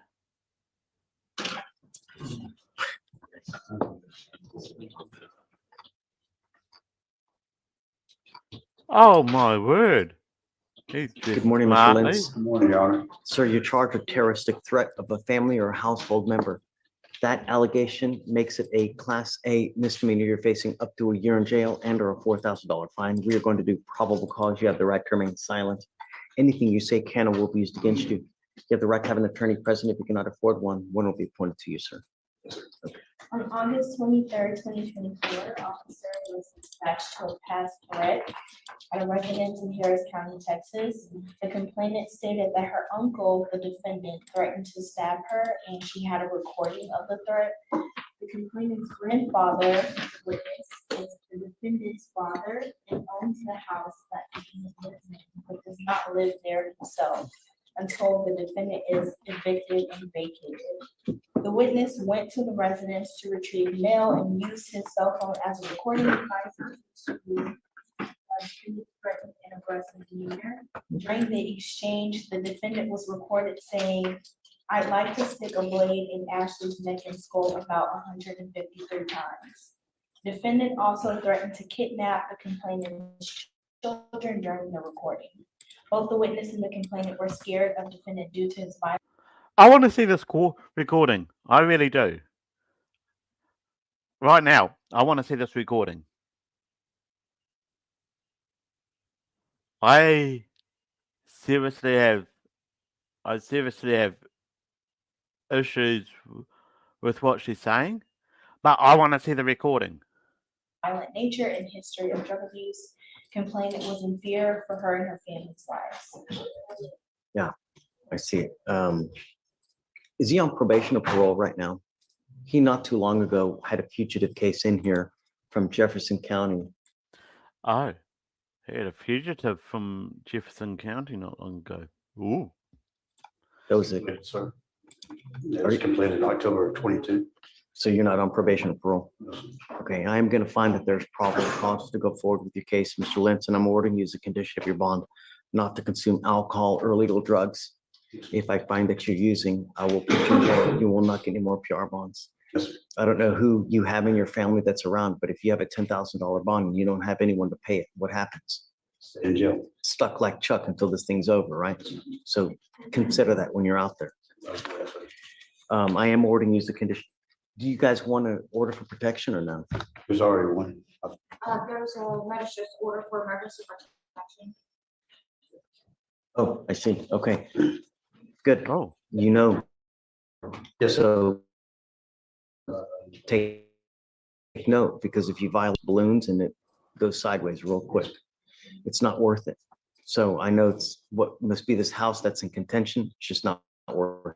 Oh my word.
Good morning, Mr.
Smartly.
Lentz.
Good morning, Your Honor.
Sir, you're charged with terroristic threat of a family or household member. That allegation makes it a Class A misdemeanor. You're facing up to a year in jail and or a $4,000 fine. We are going to do probable cause. You have the right to remain silent. Anything you say can or will be used against you. You have the right to have an attorney present. If you cannot afford one will be appointed to you, sir.
On August 23rd, 2024, officer was dispatched to a past threat at a residence in Harris County, Texas. The complainant stated that her uncle, the defendant, threatened to stab her, and she had a recording of the threat. The complainant's grandfather, the witness, is the defendant's father and owns the house that he lives in, but does not live there himself until the defendant is evicted and vacated. The witness went to the residence to retrieve mail and used his cell phone as a recording device to threatened and aggressive demeanor. During the exchange, the defendant was recorded saying, "I'd like to stick a blade in Ashley's neck and skull" about 153 times. Defendant also threatened to kidnap the complainant's children during the recording. Both the witness and the complainant were scared of defendant due to his violence.
I want to see this recording. I really do. Right now, I want to see this recording. I seriously have issues with what she's saying, but I want to see the recording.
Violent nature and history of drug abuse. Complainant was in fear for her and her family's lives.
Yeah, I see it. Is he on probation or parole right now? He not too long ago had a fugitive case in here from Jefferson County.
Oh, he had a fugitive from Jefferson County not long ago. Ooh.
That was it.
Yes, sir. It was completed in October of 22.
So you're not on probation or parole? Okay, I am gonna find that there's probable cause to go forward with your case, Mr. Lentz, and I'm ordering you as a condition of your bond not to consume alcohol or illegal drugs. If I find that you're using, I will put you there. You will not get any more PR bonds.
Yes, sir.
I don't know who you have in your family that's around, but if you have a $10,000 bond and you don't have anyone to pay it, what happens?
Stay in jail.
Stuck like Chuck until this thing's over, right? So consider that when you're out there.
Yes, sir.
I am ordering you as a condition. Do you guys want to order for protection or no?
There's already one.
There's a magistrate's order for emergency protection.
Oh, I see. Okay. Good.
Oh.
You know,
Yes, sir.
so take note, because if you violate balloons and it goes sideways real quick, it's not worth it. So I know it's what must be this house that's in contention. It's just not worth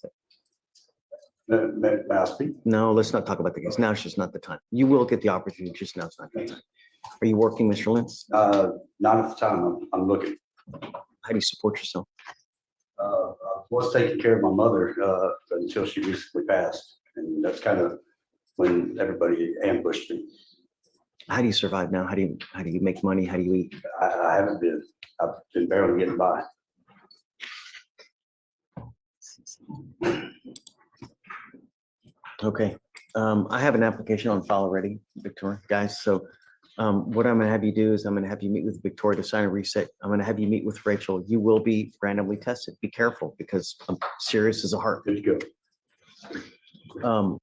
it.
May I speak?
No, let's not talk about the case. Now it's just not the time. You will get the opportunity, just now it's not the time. Are you working, Mr. Lentz?
Not at the time. I'm looking.
How do you support yourself?
I was taking care of my mother until she recently passed. And that's kind of when everybody ambushed me.
How do you survive now? How do you make money? How do you eat?
I haven't been. I've been barely getting by.
Okay, I have an application on file already, Victoria, guys, so what I'm gonna have you do is I'm gonna have you meet with Victoria to sign a reset. I'm gonna have you meet with Rachel. You will be randomly tested. Be careful, because I'm serious as a heart.
Good to go.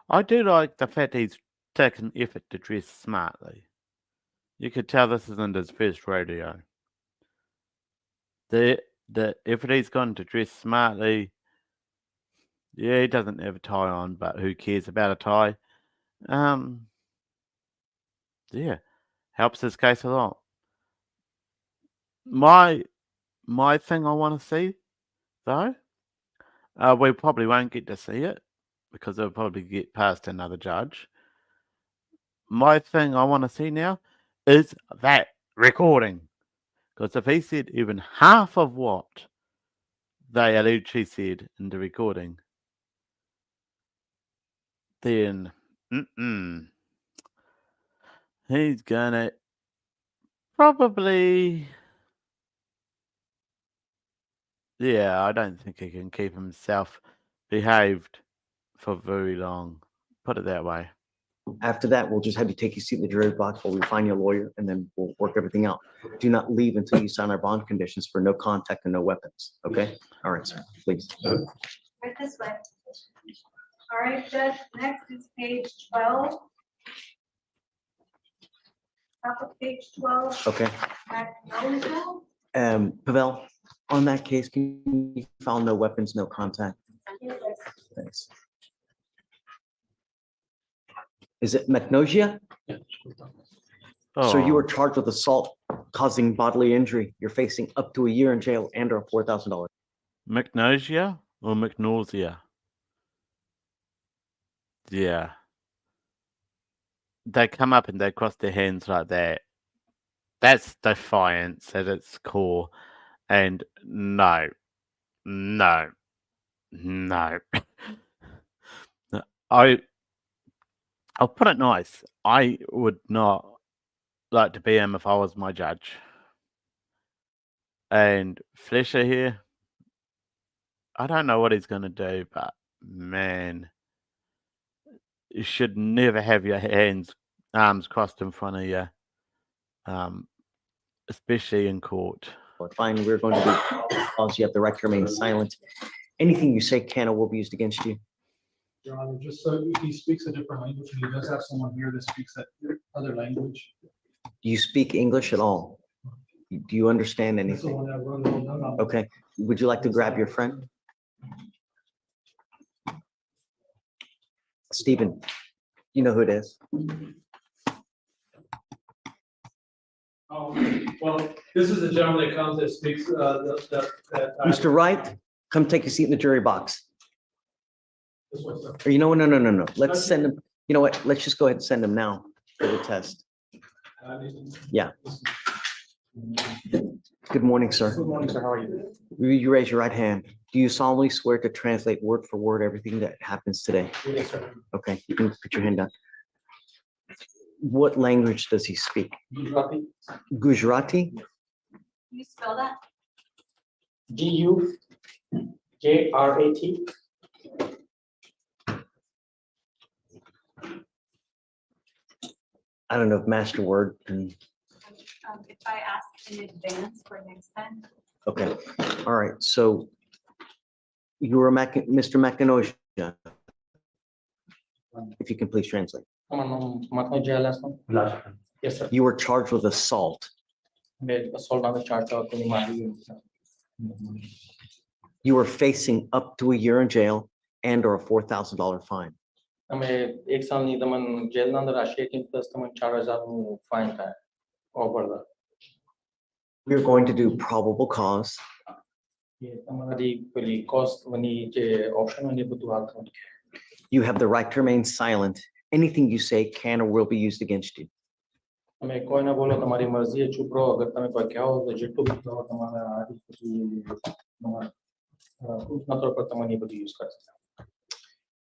I do like the fact he's taken effort to dress smartly. You could tell this isn't his first rodeo. The that if he's going to dress smartly, yeah, he doesn't have a tie on, but who cares about a tie? Yeah, helps his case a lot. My thing I want to see, though, we probably won't get to see it because it'll probably get past another judge. My thing I want to see now is that recording. Because if he said even half of what they alleged he said in the recording, then he's gonna probably, yeah, I don't think he can keep himself behaved for very long. Put it that way.
After that, we'll just have you take your seat in the jury box while we find your lawyer, and then we'll work everything out. Do not leave until you sign our bond conditions for no contact and no weapons, okay? All right, sir, please.
Right this way. All right, Judge, next is page 12. Top of page 12,
Okay,
Magnolia.
Pavel, on that case, can you file no weapons, no contact? Thanks. Is it Magnolia? Sir, you were
Oh,
charged with assault causing bodily injury. You're facing up to a year in jail and or $4,000.
Magnosia or Magnosia? Yeah. They come up and they cross their hands like that. That's defiance at its core. And no, no, no. I'll put it nice. I would not like to be him if I was my judge. And Fleischer here, I don't know what he's going to do, but man, you should never have your arms crossed in front of you, especially in court.
Fine, we're going to do, you have the right to remain silent. Anything you say can or will be used against you.
Your Honor, just so if he speaks a different language, and he does have someone here that speaks that other language.
Do you speak English at all? Do you understand
That's the
anything?
one that wrote it all down.
Okay, would you like to grab your friend? Stephen, you know who it is?
Oh, well, this is the gentleman that comes that speaks,
Mr. Wright, come take a seat in the jury box.
This way, sir.
Or you know what? No. Let's send him. You know what? Let's just go ahead and send him now for the test. Yeah. Good morning, sir.
Good morning, sir. How are you?
You raise your right hand. Do you solemnly swear to translate word for word everything that happens today?
Yes, sir.
Okay, you can put your hand down. What language does he speak?
Gujarati.
Gujarati?
Can you spell that?
Gujarati.
I don't know if Master Word can,
If I ask in advance for next time.
okay, all right, so you were Mr. McIntosh. If you can please translate.
Yes, sir.
You were charged with assault. You were facing up to a year in jail and or a $4,000 fine. We're going to do probable cause. You have the right to remain silent. Anything you say can or will be used against you.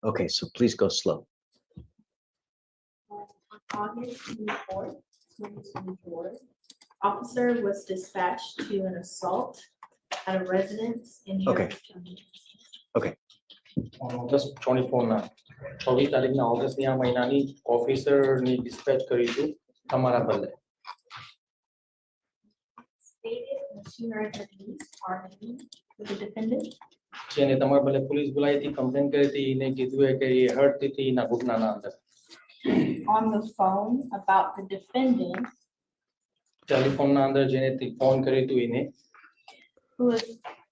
Okay, so please go slow.
On August 24th, 2024, officer was dispatched to an assault at a residence in
Okay.
Harris County.
August 24 ના 24 તારીખના ઓગસ્ટની આ મહિનાની ઓફિસરની dispatch કરી હતી તમારા બદલે.
Stated machinery police are named with the defendant.
જેને તમારા બદલે પોલીસ બોલાવી હતી કમ્પ્લેન કરી હતી એને કીધું કે એ હર્ટ હતી ના ઘૂંટણાના અંદર.
On the phone about the defendant,
ટેલિફોનના અંદર જેને ફોન કર્યું હતું એને
who is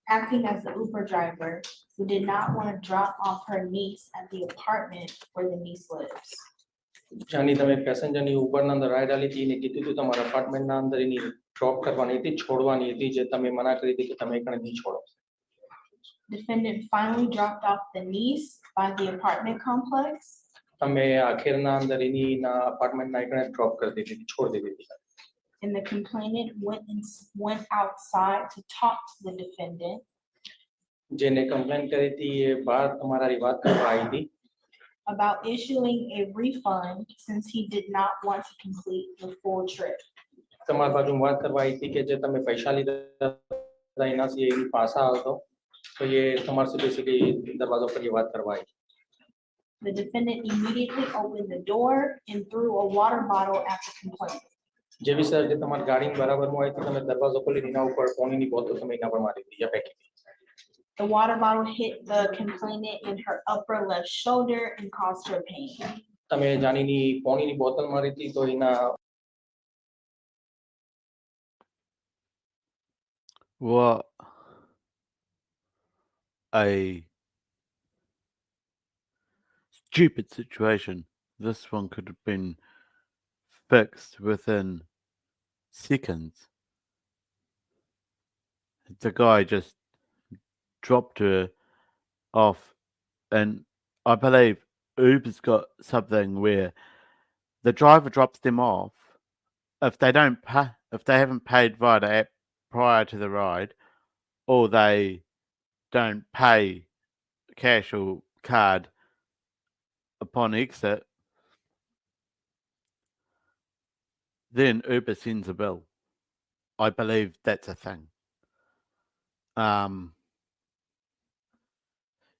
acting as the Uber driver, who did not want to drop off her niece at the apartment where the niece lives.
Jani તમે પેસેન્જરની ઉપરના અંદર રાઈડ આલી હતી ને કીધું હતું તમારા અપાર્ટમેન્ટના અંદર એની ડ્રોપ કરવાની હતી છોડવાની હતી જે તમે મના કરી હતી કે તમે એકને નહીં છોડો.
Defendant finally dropped off the niece by the apartment complex.
તમે આખેરના અંદર એની અપાર્ટમેન્ટના એકને ડ્રોપ કરી દીધી છોડી દીધી.
And the complainant went outside to talk to the defendant.
જેને કમ્પ્લેન કરી હતી એ બહાર તમારી વાત કરવા આવી હતી
About issuing a refund since he did not want to complete the full trip.
તમારી બાજુ વાત કરવા આવી હતી કે જે તમે પૈસા લીધા એના સિવાય એની પાછા આવતો તો એ તમારે સુધી બેસિકલી દરવાજો પર એ વાત કરવા આવી.
The defendant immediately opened the door and threw a water bottle at the complainant.
જેવી સર જે તમારી ગાડી બરાબરમાં હોય તો તમે દરવાજો ખોલી એના ઉપર પાણીની બોટલ તમે એના પર મારી દીધી ફેંકી દીધી.
The water bottle hit the complainant in her upper left shoulder and caused her pain.
તમે જાણીની પાણીની બોટલ મારી હતી તો એના
What a stupid situation. This one could have been fixed within seconds. The guy just dropped her off, and I believe Uber's got something where the driver drops them off. If they don't pay, if they haven't paid via the app prior to the ride, or they don't pay cash or card upon exit, then Uber sends a bill. I believe that's a thing.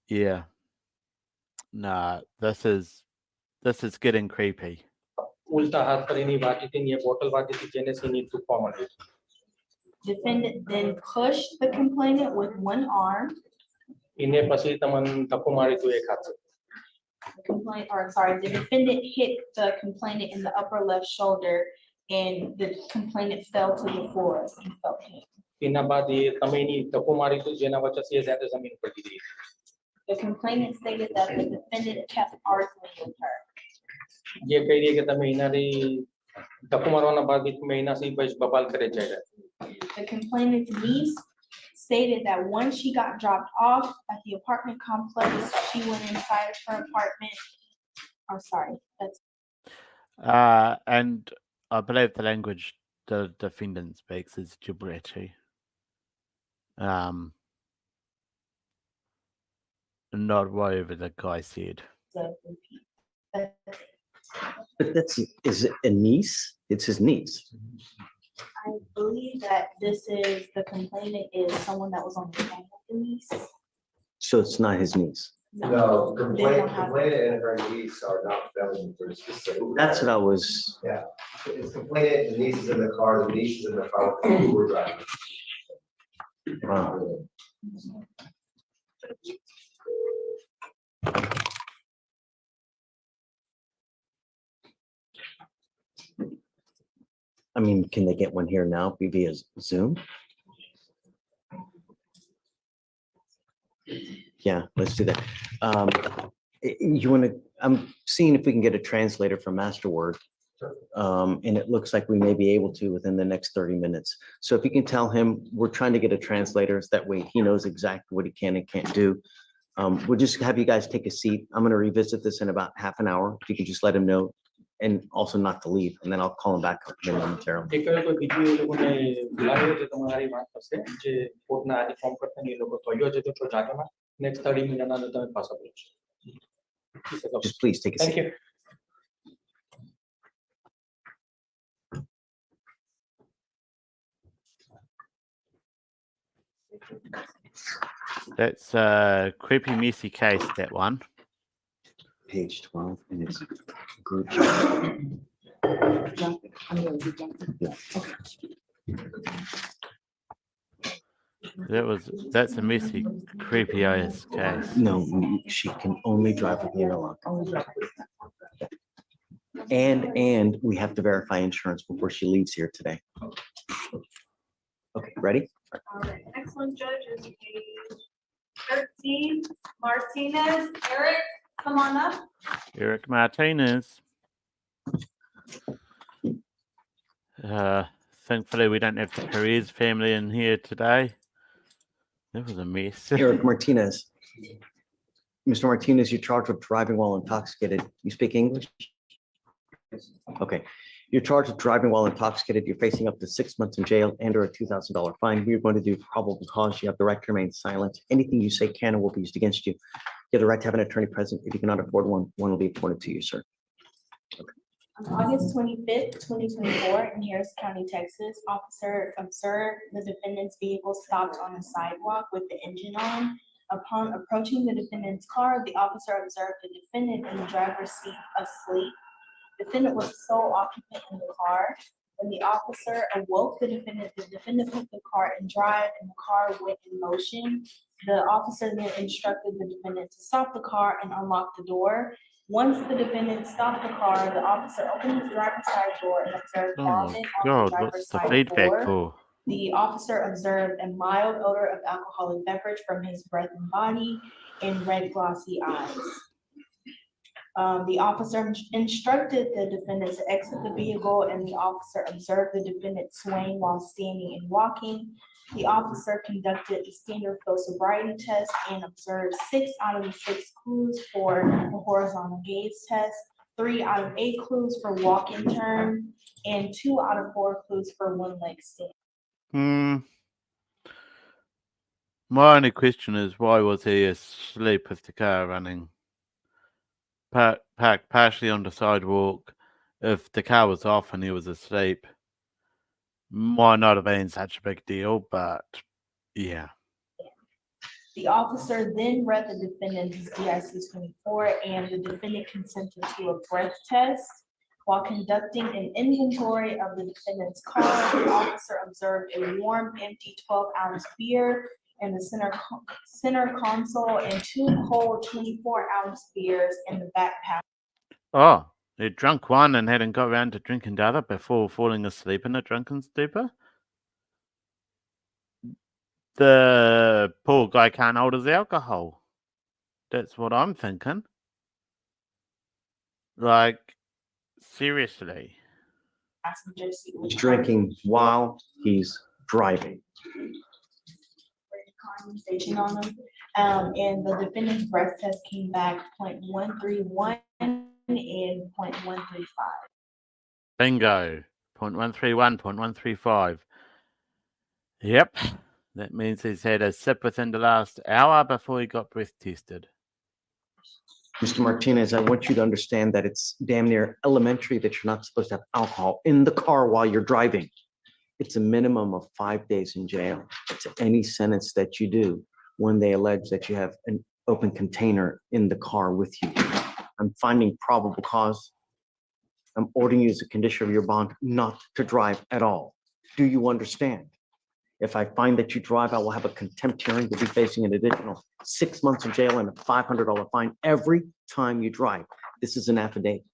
Yeah. Nah, this is getting creepy.
ઉલટા હાથ કરીને વાટી હતી ને એ bottle વાટી હતી જેને સીની તૂટવા માંડી.
Defendant then pushed the complainant with one arm.
એને પછી તમને ધક્કો મારી હતું એક હાથે.
The defendant hit the complainant in the upper left shoulder and the complainant fell to the floor and felt pain.
એના બાદ એ તમે એની ધક્કો મારી હતું જેના વચ્ચે એ જાતે જમીન પર ગઈ.
The complainant stated that the defendant kept arguing with her.
જે કહી રહી કે તમે એનાથી ધક્કો મારવાના બાદ તમે એનાથી બસ બબાલ કરે જાય.
The complainant's niece stated that once she got dropped off at the apartment complex, she went inside her apartment. Oh, sorry, that's.
And I believe the language the defendant speaks is Gibraltar. Not whatever the guy said.
But is it a niece? It's his niece.
I believe that this is, the complainant is someone that was on the phone with the niece.
So it's not his niece.
No,
they don't have-
complainant and her niece are not felons for specific.
That's what I was,
Yeah, it's complainant, the niece is in the car, the niece is in the car with the Uber driver.
wow. I mean, can they get one here now via Zoom? Yeah, let's do that. You want to, I'm seeing if we can get a translator from Masterword. And it looks like we may be able to within the next 30 minutes. So if you can tell him, we're trying to get a translator, so that way he knows exactly what he can and can't do. We'll just have you guys take a seat. I'm going to revisit this in about half an hour. If you can just let him know, and also not to leave, and then I'll call him back up momentarily.
એ કહ્યું તો બીજું એ લોકોને બોલાવ્યો છે તમારી વાત કરશે જે કોર્ટના આજે ફોર્મ કરતા એ લોકો થયો છે તો જાગેમાં નેક્સ્ટ 30 મિનિટના અંદર તમે પાછા બોલશો.
Just please take a
Thank
seat.
you.
That's a creepy, messy case, that one.
Page 12, and it's group chat. Yeah.
That's a messy, creepy ass case.
No, she can only drive with the interlock. And we have to verify insurance before she leaves here today. Okay, ready?
All right, next one, Judge, is page 13, Martinez. Eric, come on up.
Eric Martinez. Thankfully, we don't have the Perez family in here today. That was a mess.
Eric Martinez. Mr. Martinez, you're charged with driving while intoxicated. You speak English? Okay. You're charged with driving while intoxicated. You're facing up to 6 months in jail and or a $2,000 fine. We're going to do probable cause. You have the right to remain silent. Anything you say can and will be used against you. You have the right to have an attorney present. If you cannot afford one, one will be appointed to you, sir.
On August 25th, 2024, in Harris County, Texas, officer observed the defendant's vehicle stopped on the sidewalk with the engine on. Upon approaching the defendant's car, the officer observed the defendant in the driver's seat asleep. The defendant was the sole occupant in the car. When the officer awoke the defendant put the car in drive and the car went in motion. The officer then instructed the defendant to stop the car and unlock the door. Once the defendant stopped the car, the officer opened the driver's side door and observed
Oh
vomit
my
on the
God,
driver's
what's the
side
feedback
floor.
for?
The officer observed a mild odor of alcoholic beverage from his breath and body and red glossy eyes. The officer instructed the defendant to exit the vehicle, and the officer observed the defendant swaying while standing and walking. The officer conducted a standard field sobriety test and observed 6 out of the 6 clues for the horizontal gaze test, 3 out of 8 clues for walk and turn, and 2 out of 4 clues for one leg stand.
My only question is, why was he asleep with the car running? Parked partially on the sidewalk. If the car was off and he was asleep, might not have been such a big deal, but yeah.
The officer then read the defendant's DIC-24 and the defendant consented to a breath test. While conducting an inventory of the defendant's car, the officer observed a warm, empty 12-ounce beer in the center console and 2 cold 24-ounce beers in the back pack.
Oh, he drunk one and hadn't got around to drinking the other before falling asleep in a drunken stupor? The poor guy can't hold his alcohol. That's what I'm thinking. Like, seriously.
He's drinking while he's driving.
Conversation on them. And the defendant's breath test came back 0.131 and 0.135.
Bingo. 0.131, 0.135. Yep. That means he's had a sip within the last hour before he got breath tested.
Mr. Martinez, I want you to understand that it's damn near elementary that you're not supposed to have alcohol in the car while you're driving. It's a minimum of 5 days in jail. It's any sentence that you do when they allege that you have an open container in the car with you. I'm finding probable cause. I'm ordering you as a condition of your bond not to drive at all. Do you understand? If I find that you drive, I will have a contempt hearing. You'll be facing an additional 6 months in jail and a $500 fine every time you drive. This is an affidavit.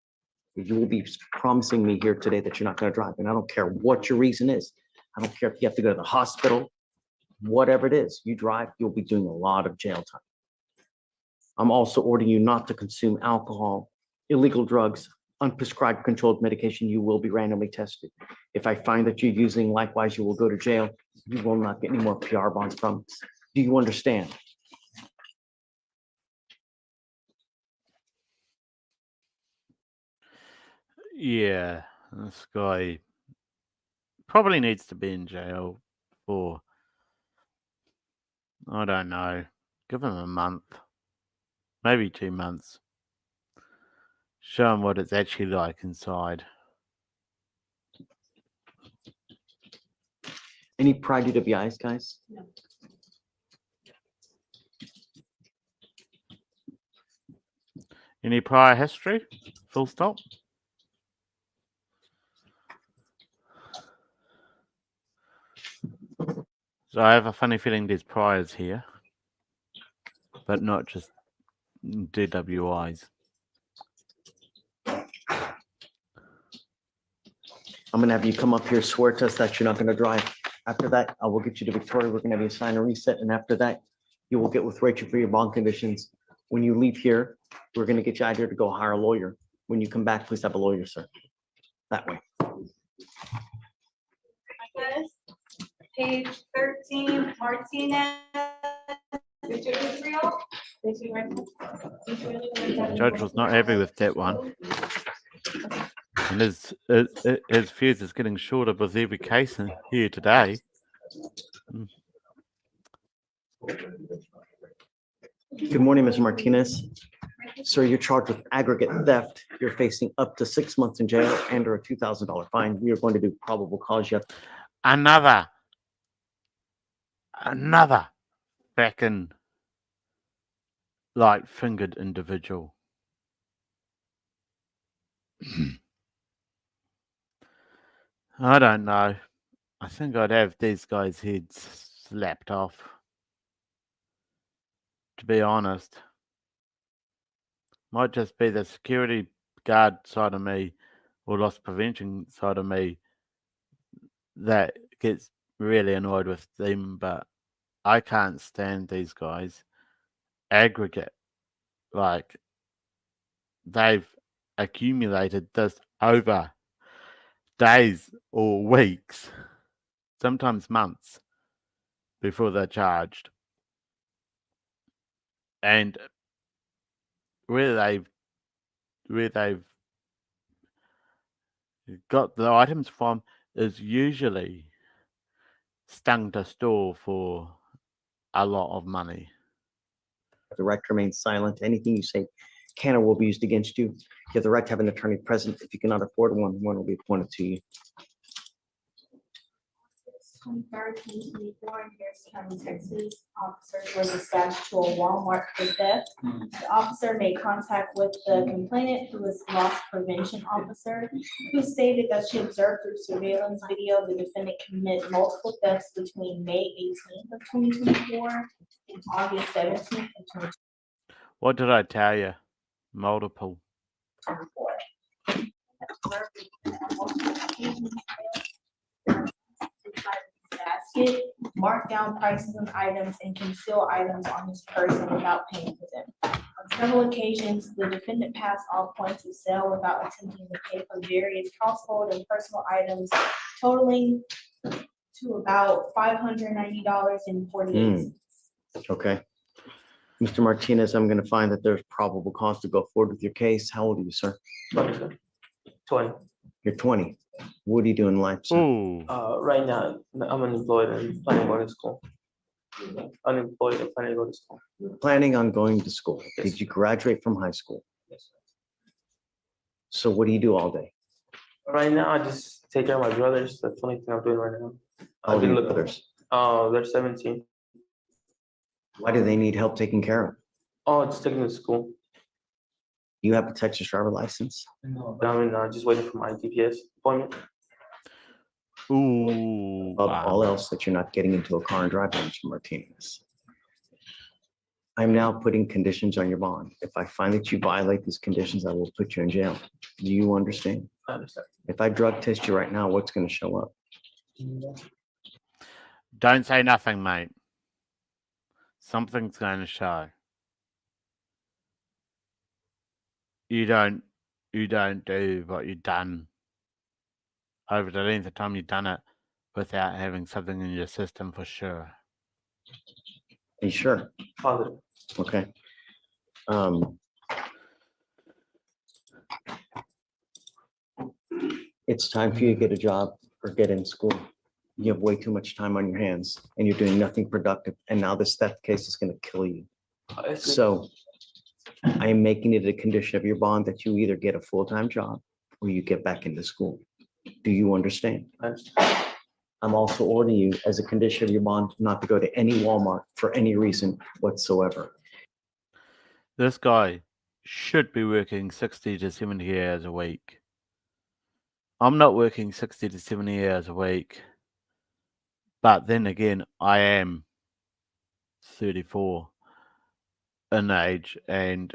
You will be promising me here today that you're not going to drive. And I don't care what your reason is. I don't care if you have to go to the hospital, whatever it is, you drive, you'll be doing a lot of jail time. I'm also ordering you not to consume alcohol, illegal drugs, unprescribed controlled medication. You will be randomly tested. If I find that you're using, likewise, you will go to jail. You will not get any more PR bonds from us. Do you understand?
Yeah, this guy probably needs to be in jail for, I don't know, give him a month, maybe 2 months. Show him what it's actually like inside.
Any prior DWIs, guys?
No.
Any prior history? Full stop. So I have a funny feeling there's priors here, but not just DWIs.
I'm gonna have you come up here, swear to us that you're not gonna drive. After that, I will get you to Victoria. We're gonna have you sign a reset, and after that, you will get with Rachel for your bond conditions. When you leave here, we're gonna get you out here to go hire a lawyer. When you come back, please have a lawyer, sir. That way.
Yes. Page 13, Martinez. Mr. Israel.
The judge was not happy with that one. And his fuse is getting shorter with every case here today.
Good morning, Mr. Martinez. Sir, you're charged with aggregate theft. You're facing up to 6 months in jail and or a $2,000 fine. We are going to do probable cause. You have
Another fucking light fingered individual. I don't know. I think I'd have these guys' heads slapped off. To be honest. Might just be the security guard side of me or loss prevention side of me that gets really annoyed with them, but I can't stand these guys. Aggregate. Like, they've accumulated this over days or weeks, sometimes months before they're charged. And where they've got the items from is usually stung to store for a lot of money.
the right to remain silent. Anything you say can or will be used against you. You have the right to have an attorney present. If you cannot afford one, one will be appointed to you.
23rd, 2024, in Harris County, Texas, officers were dispatched to a Walmart for theft. The officer made contact with the complainant, who was loss prevention officer, who stated that she observed through surveillance video the defendant commit multiple thefts between May 18th of 2024 and August 17th of 2024.
What did I tell you? Multiple.
Basket, mark down prices of items and conceal items on his person without paying for them. On several occasions, the defendant passed all points of sale without attempting to pay for various household and personal items totaling to about $590.48.
Okay. Mr. Martinez, I'm going to find that there's probable cause to go forward with your case. How old are you, sir?
20.
You're 20. What do you do in life, sir?
Ooh.
Right now, I'm unemployed and planning to go to school. Unemployed and planning to go to school.
Planning on going to school.
Yes.
Did you graduate from high school?
Yes.
So what do you do all day?
Right now, I just take care of my brothers. That's the only thing I'm doing right now.
How old are your brothers?
They're 17.
Why do they need help taking care of?
Oh, just taking them to school.
Do you have a Texas driver license?
But I'm just waiting for my GPS appointment.
Ooh.
Above
wow.
all else, that you're not getting into a car and driving, Mr. Martinez. I'm now putting conditions on your bond. If I find that you violate these conditions, I will put you in jail. Do you understand?
I understand.
If I drug test you right now, what's going to show up?
Don't say nothing, mate. Something's going to show. You don't do what you've done over the length of time you've done it without having something in your system for sure.
Are you sure?
Positive.
Okay. It's time for you to get a job or get in school. You have way too much time on your hands and you're doing nothing productive. And now this theft case is going to kill you. So I am making it a condition of your bond that you either get a full-time job or you get back into school. Do you understand?
I understand.
I'm also ordering you as a condition of your bond not to go to any Walmart for any reason whatsoever.
This guy should be working 60 to 70 hours a week. I'm not working 60 to 70 hours a week. But then again, I am 34 in age and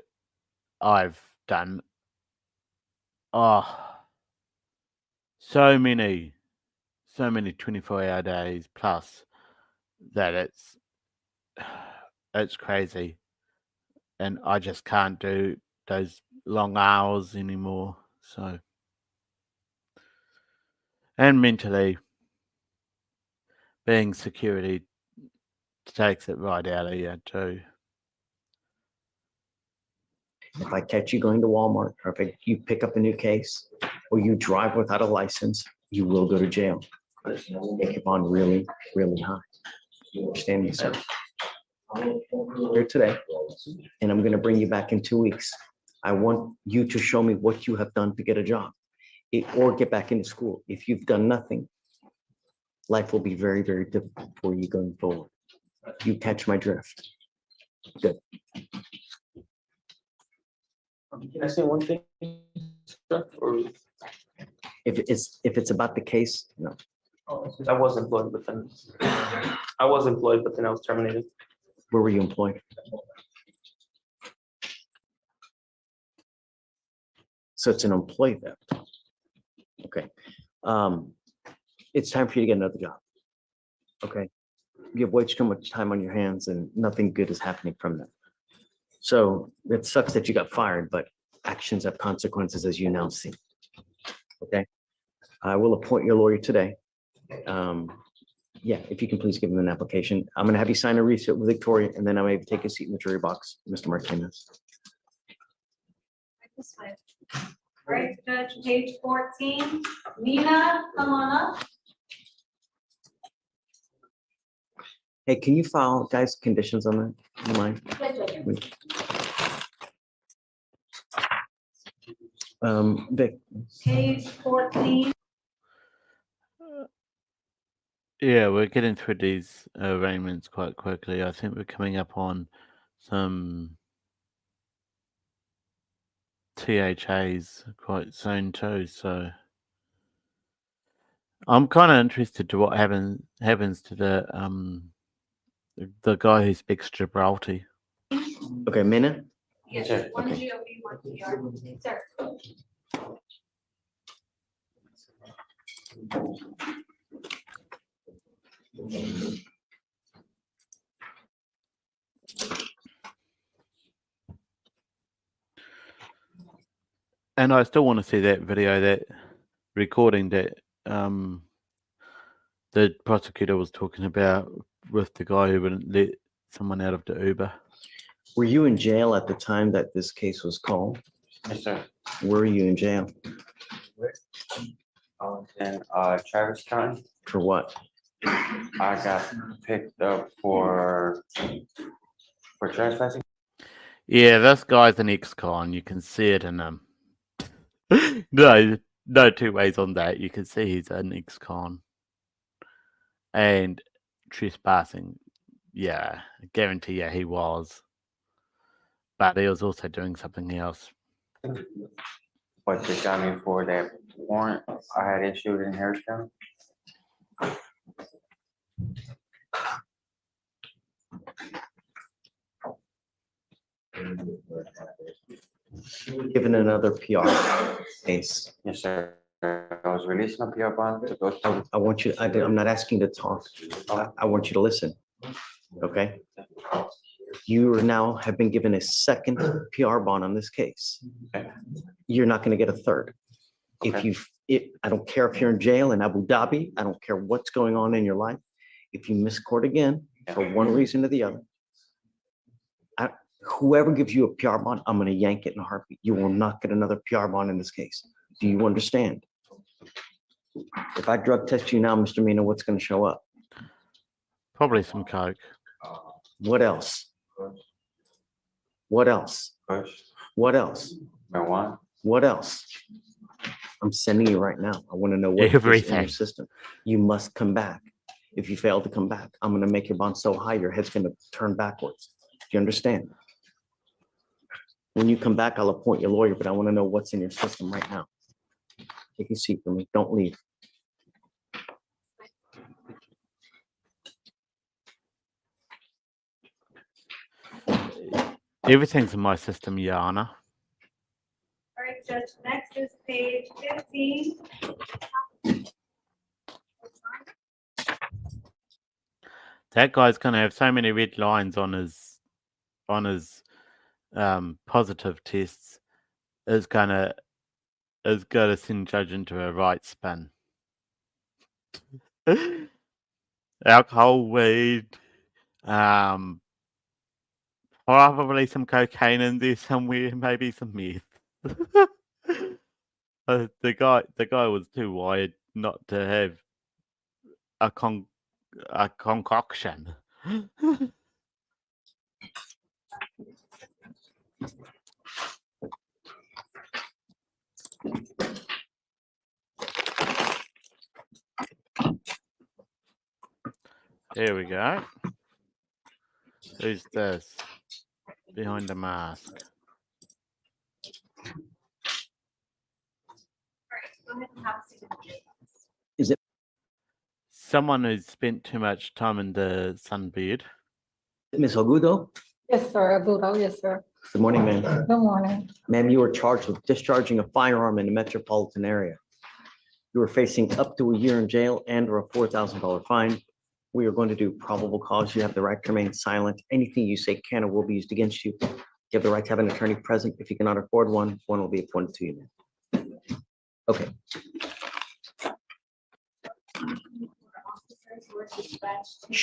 I've done so so many 24-hour days plus that it's crazy, and I just can't do those long hours anymore. So, and mentally, being security takes it right out of you too.
If I catch you going to Walmart, or if you pick up a new case, or you drive without a license, you will go to jail. Make your bond really, really high. You understand me, sir? Here today, and I'm gonna bring you back in 2 weeks. I want you to show me what you have done to get a job, or get back into school. If you've done nothing, life will be very, very difficult for you going forward. You catch my drift. Good.
Can I say one thing? Sir? Or
If it's about the case, no.
I was employed, but then I was terminated.
Where were you employed? So it's an employee theft. Okay. It's time for you to get another job. Okay. You have way too much time on your hands and nothing good is happening from that. So it sucks that you got fired, but actions have consequences, as you now see. Okay. I will appoint your lawyer today. Yeah, if you can please give him an application. I'm gonna have you sign a receipt with Victoria, and then I may take a seat in the jury box, Mr. Martinez.
This way. All right, Judge, page 14. Nina, come on up.
Hey, can you file, guys, conditions on that? You mind? Vic,
Page 14.
Yeah, we're getting through these arraignments quite quickly. I think we're coming up on some THAs quite soon too. So I'm kind of interested to what happens to the guy who speaks Gibraltar.
okay, Mina?
Yes,
Okay.
one GOP, one PR. Sir.
And I still want to see that video, that recording that the prosecutor was talking about with the guy who wouldn't let someone out of the Uber.
Were you in jail at the time that this case was called?
Yes, sir.
Were you in jail?
In Travis County,
For what?
I got picked up for trespassing.
Yeah, this guy's an ex-con. You can see it in him. No two ways on that. You can see he's an ex-con. And trespassing, yeah, I guarantee you he was. But he was also doing something else.
But they got me for that warrant I had issued in Harris County.
Given another PR case.
Yes, sir. I was releasing a PR bond to go to.
I want you, I'm not asking you to talk. I want you to listen. Okay? You are now have been given a second PR bond on this case. You're not going to get a third. I don't care if you're in jail in Abu Dhabi. I don't care what's going on in your life. If you miss court again, for one reason or the other, whoever gives you a PR bond, I'm going to yank it in a heartbeat. You will not get another PR bond in this case. Do you understand? If I drug test you now, Mr. Mina, what's going to show up?
Probably some coke.
What else? What else? What else?
Marijuana.
What else? I'm sending you right now. I want to know what is in
Everything.
your system. You must come back. If you fail to come back, I'm going to make your bond so high, your head's going to turn backwards. Do you understand? When you come back, I'll appoint your lawyer, but I want to know what's in your system right now. Take a seat for me. Don't leave.
Everything's in my system, Yana.
All right, Judge, next is page 15.
That guy's gonna have so many red lines on his positive tests. Is gonna send judge into a right spin. Alcohol, weed, probably some cocaine in there somewhere, maybe some meth. The guy was too wired not to have a concoction. Here we go. Who's this? Behind the mask.
Go ahead and have a signature.
Someone who's spent too much time in the sunbed.
Ms. Agudo,
Yes, sir. Abudo, yes, sir.
good morning, ma'am.
Good morning.
Ma'am, you were charged with discharging a firearm in the metropolitan area. You were facing up to a year in jail and or a $4,000 fine. We are going to do probable cause. You have the right to remain silent. Anything you say can or will be used against you. You have the right to have an attorney present. If you cannot afford one, one will be appointed to you. Okay,
Officers were dispatched to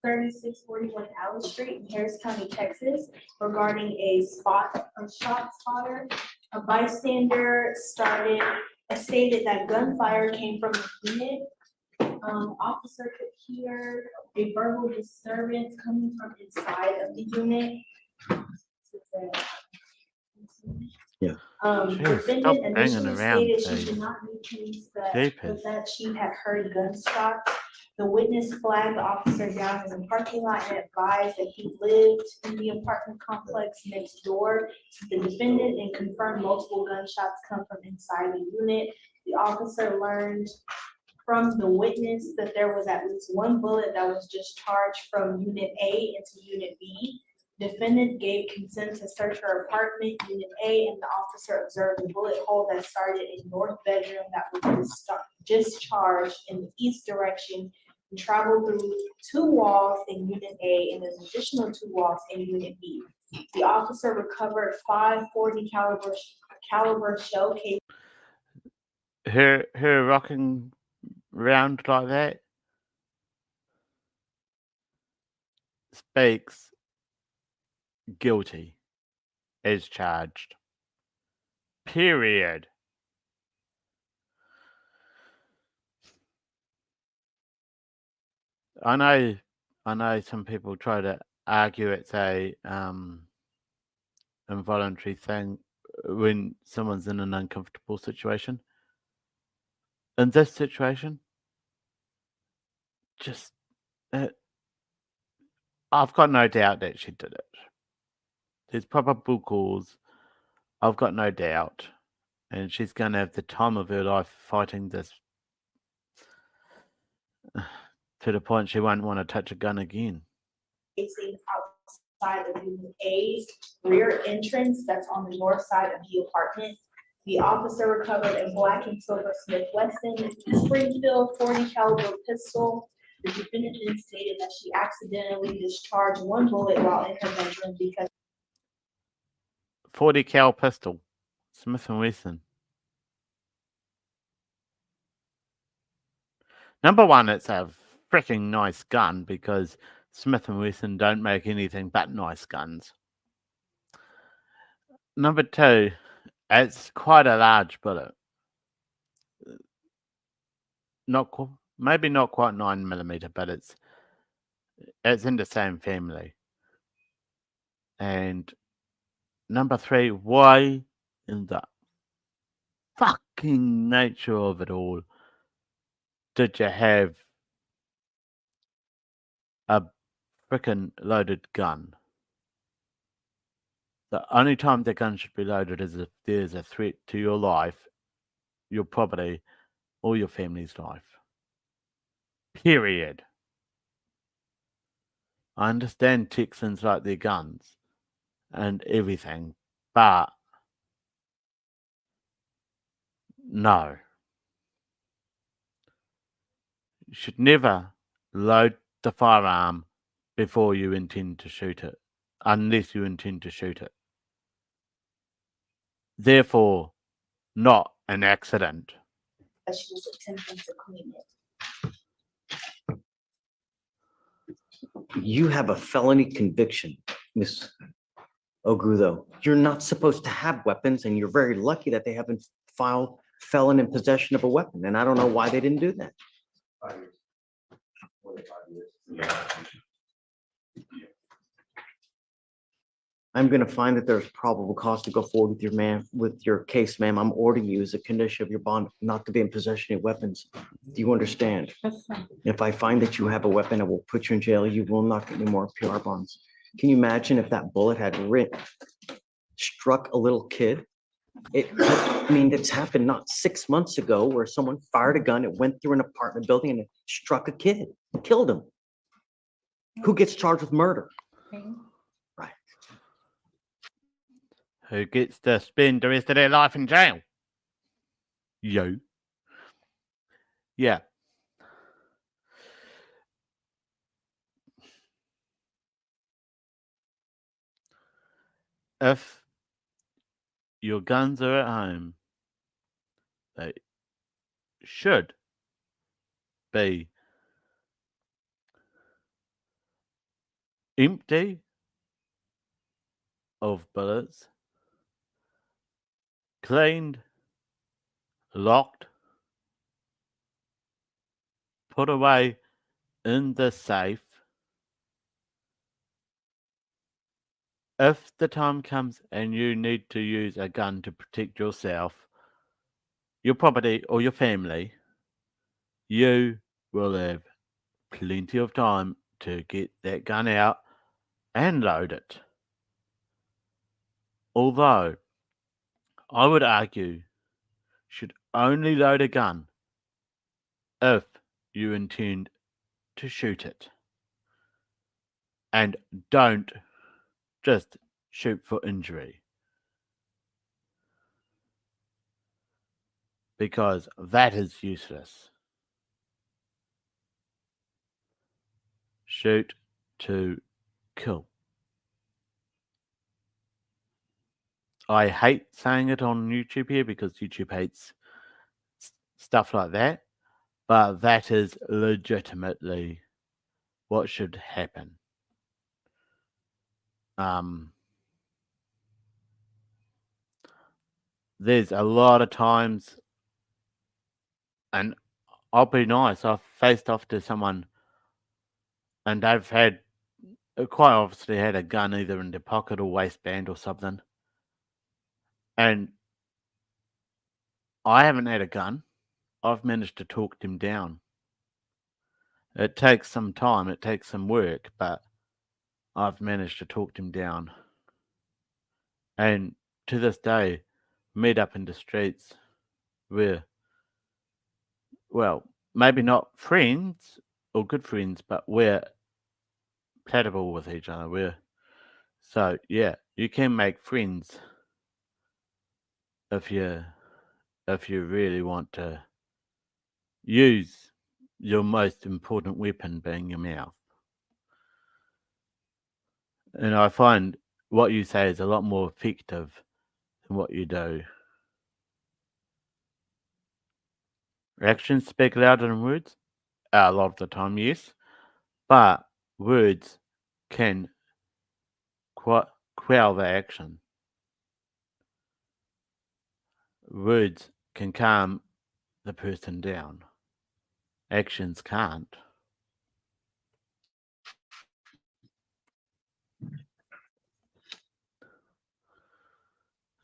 3641 Allen Street in Harris County, Texas, regarding a shot spotter. A bystander stated that gunfire came from the unit. Officer could hear a verbal disturbance coming from inside of the unit.
Yeah.
Jeez,
Defendant
stop hanging
initially
around,
stated she
please.
did not need police, but
Jeepers.
that she had heard gunshots. The witness flagged the officer down in the parking lot and advised that he lived in the apartment complex next door to the defendant and confirmed multiple gunshots come from inside the unit. The officer learned from the witness that there was at least one bullet that was discharged from unit A into unit B. Defendant gave consent to search her apartment, unit A, and the officer observed a bullet hole that started in north bedroom that was discharged in the east direction and traveled through 2 walls in unit A and an additional 2 walls in unit B. The officer recovered 5 .40 caliber shell casings.
Her rocking round like that speaks guilty as charged. Period. I know some people try to argue it's a involuntary thing when someone's in an uncomfortable situation. In this situation, just I've got no doubt that she did it. There's probable cause. I've got no doubt. And she's going to have the time of her life fighting this to the point she won't want to touch a gun again.
Outside of unit A's rear entrance that's on the north side of the apartment. The officer recovered a black and silver Smith Wesson Springfield .40 caliber pistol. The defendant then stated that she accidentally discharged 1 bullet while in her bedroom because
40 cal pistol, Smith & Wesson. Number one, it's a freaking nice gun because Smith & Wesson don't make anything but nice guns. Number two, it's quite a large bullet. Maybe not quite 9mm, but it's in the same family. And number three, why in the fucking nature of it all did you have a freaking loaded gun? The only time the gun should be loaded is if there's a threat to your life, your property, or your family's life. Period. I understand Texans like their guns and everything, but no. You should never load the firearm before you intend to shoot it, unless you intend to shoot it. Therefore, not an accident.
But she was attempting to clean it.
You have a felony conviction, Miss Ogutho. You're not supposed to have weapons, and you're very lucky that they haven't filed felon in possession of a weapon, and I don't know why they didn't do that.
5 years. More than 5 years. Yeah.
I'm gonna find that there's probable cause to go forward with your case, ma'am. I'm ordering you as a condition of your bond not to be in possession of weapons. Do you understand?
Yes, sir.
If I find that you have a weapon, I will put you in jail. You will not get any more PR bonds. Can you imagine if that bullet had struck a little kid? I mean, it's happened not 6 months ago where someone fired a gun, it went through an apartment building and it struck a kid, killed him. Who gets charged with murder? Right.
Who gets to spend the rest of their life in jail? You. Yeah. If your guns are at home, they should be empty of bullets, cleaned, locked, put away in the safe. If the time comes and you need to use a gun to protect yourself, your property, or your family, you will have plenty of time to get that gun out and load it. Although, I would argue, you should only load a gun if you intend to shoot it. And don't just shoot for injury. Because that is useless. Shoot to kill. I hate saying it on YouTube here because YouTube hates stuff like that, but that is legitimately what should happen. There's a lot of times, and I'll be nice, I've faced off to someone and they've had, quite obviously had a gun either in their pocket or waistband or something. And I haven't had a gun. I've managed to talk them down. It takes some time, it takes some work, but I've managed to talk them down. And to this day, meet up in the streets. We're, well, maybe not friends or good friends, but we're compatible with each other. So yeah, you can make friends if you really want to use your most important weapon being your mouth. And I find what you say is a lot more effective than what you do. Actions speak louder than words. A lot of the time, yes. But words can quell the action. Words can calm the person down. Actions can't.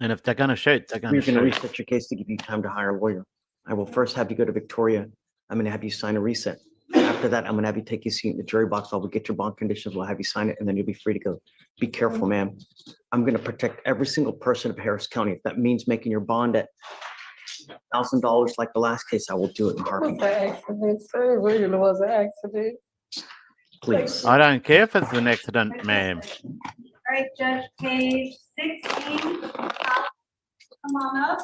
And if they're going to shoot, they're going
We're
to
gonna
shoot.
reset your case to give you time to hire a lawyer. I will first have you go to Victoria. I'm gonna have you sign a reset. After that, I'm gonna have you take your seat in the jury box. I'll get your bond conditions. We'll have you sign it, and then you'll be free to go. Be careful, ma'am. I'm gonna protect every single person of Harris County. If that means making your bond at $1,000 like the last case, I will do it in a
Was
heartbeat.
an accident, sir. It really was an accident.
Please.
I don't care if it's an accident, ma'am.
All right, Judge, page 16. Come on up.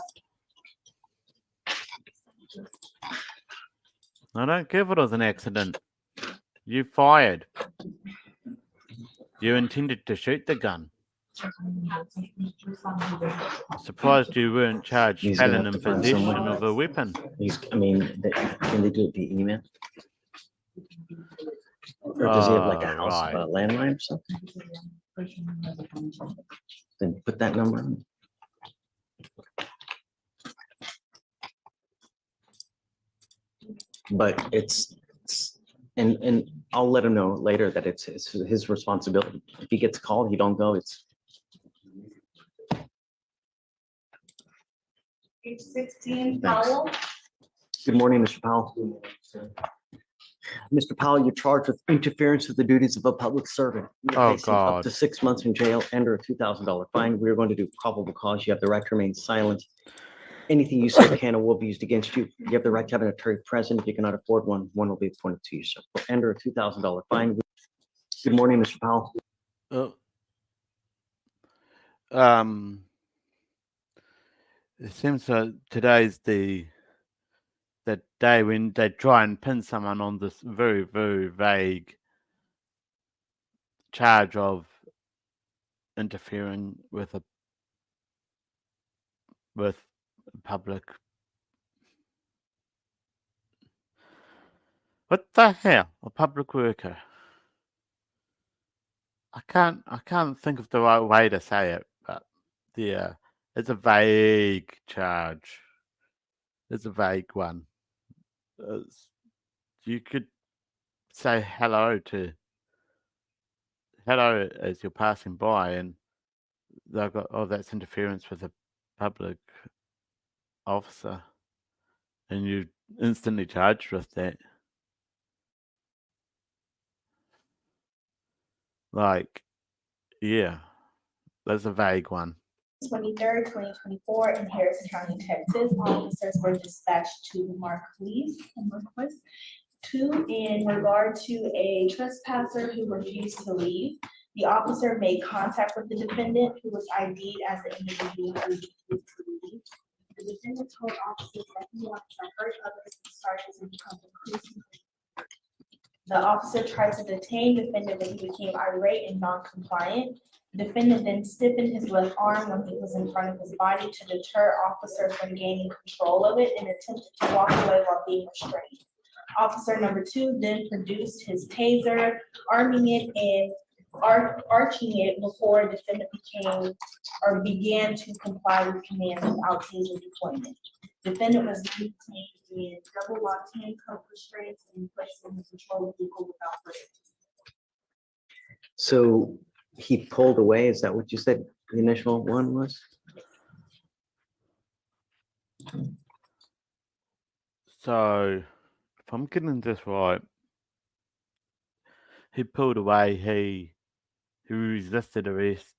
I don't care if it was an accident. You fired. You intended to shoot the gun. Surprised you weren't charged
He's gonna
felon
have
in
to find
possession
someone.
of a weapon.
Can they do it via email? Or does he have like a house,
Right.
landline or something? Then put that number in. But and I'll let him know later that it's his responsibility. If he gets called, he don't go, it's.
Page 16,
Thanks.
Powell.
Good morning, Mr. Powell. Mr. Powell, you're charged with interference with the duties of a public servant. You're
Oh,
facing up
God.
to 6 months in jail and/or a $2,000 fine. We're going to do probable cause. You have the right to remain silent. Anything you say can or will be used against you. You have the right to have an attorney present. If you cannot afford one, one will be appointed to you, sir. And/or a $2,000 fine. Good morning, Mr. Powell.
It seems that today's the day when they try and pin someone on this very, very vague charge of interfering with public. What the hell? A public worker. I can't think of the right way to say it, but yeah, it's a vague charge. It's a vague one. You could say hello as you're passing by, and they've got, oh, that's interference with a public officer, and you instantly charged with that. Like, yeah, that's a vague one.
23rd, 2024, in Harris County, Texas, officers were dispatched to Marquis in regard to a trespasser who refused to leave. The officer made contact with the defendant, who was ID'd as the individual who refused to leave. The defendant told officers that he wanted to hurt others and charges and become increasingly. The officer tried to detain the defendant, but he became irate and non-compliant. The defendant then stiffened his left arm when he was in front of his body to deter officer from gaining control of it and attempted to walk away while being restrained. Officer number 2 then produced his taser, arming it and arching it before the defendant began to comply with commands without taser deployment. Defendant was detained in double locked handcuff restraints and placed in the control vehicle without further.
So he pulled away, is that what you said the initial one was?
So, if I'm getting this right, he pulled away, he resisted arrest,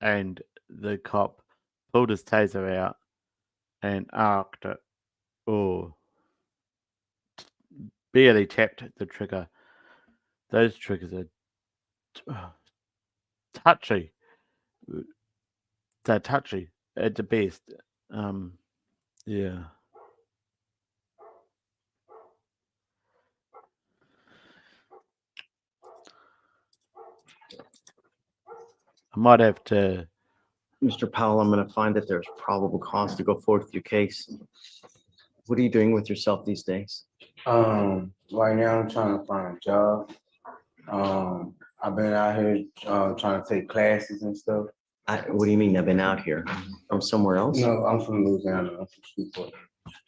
and the cop pulled his taser out and arced it, or barely tapped the trigger. Those triggers are touchy. They're touchy at the best. Yeah. I might have to.
Mr. Powell, I'm going to find that there's probable cause to go forward with your case. What are you doing with yourself these days?
Right now I'm trying to find a job. I've been out here trying to take classes and stuff.
What do you mean I've been out here? From somewhere else?
No, I'm from Louisiana. I'm from Shreveport.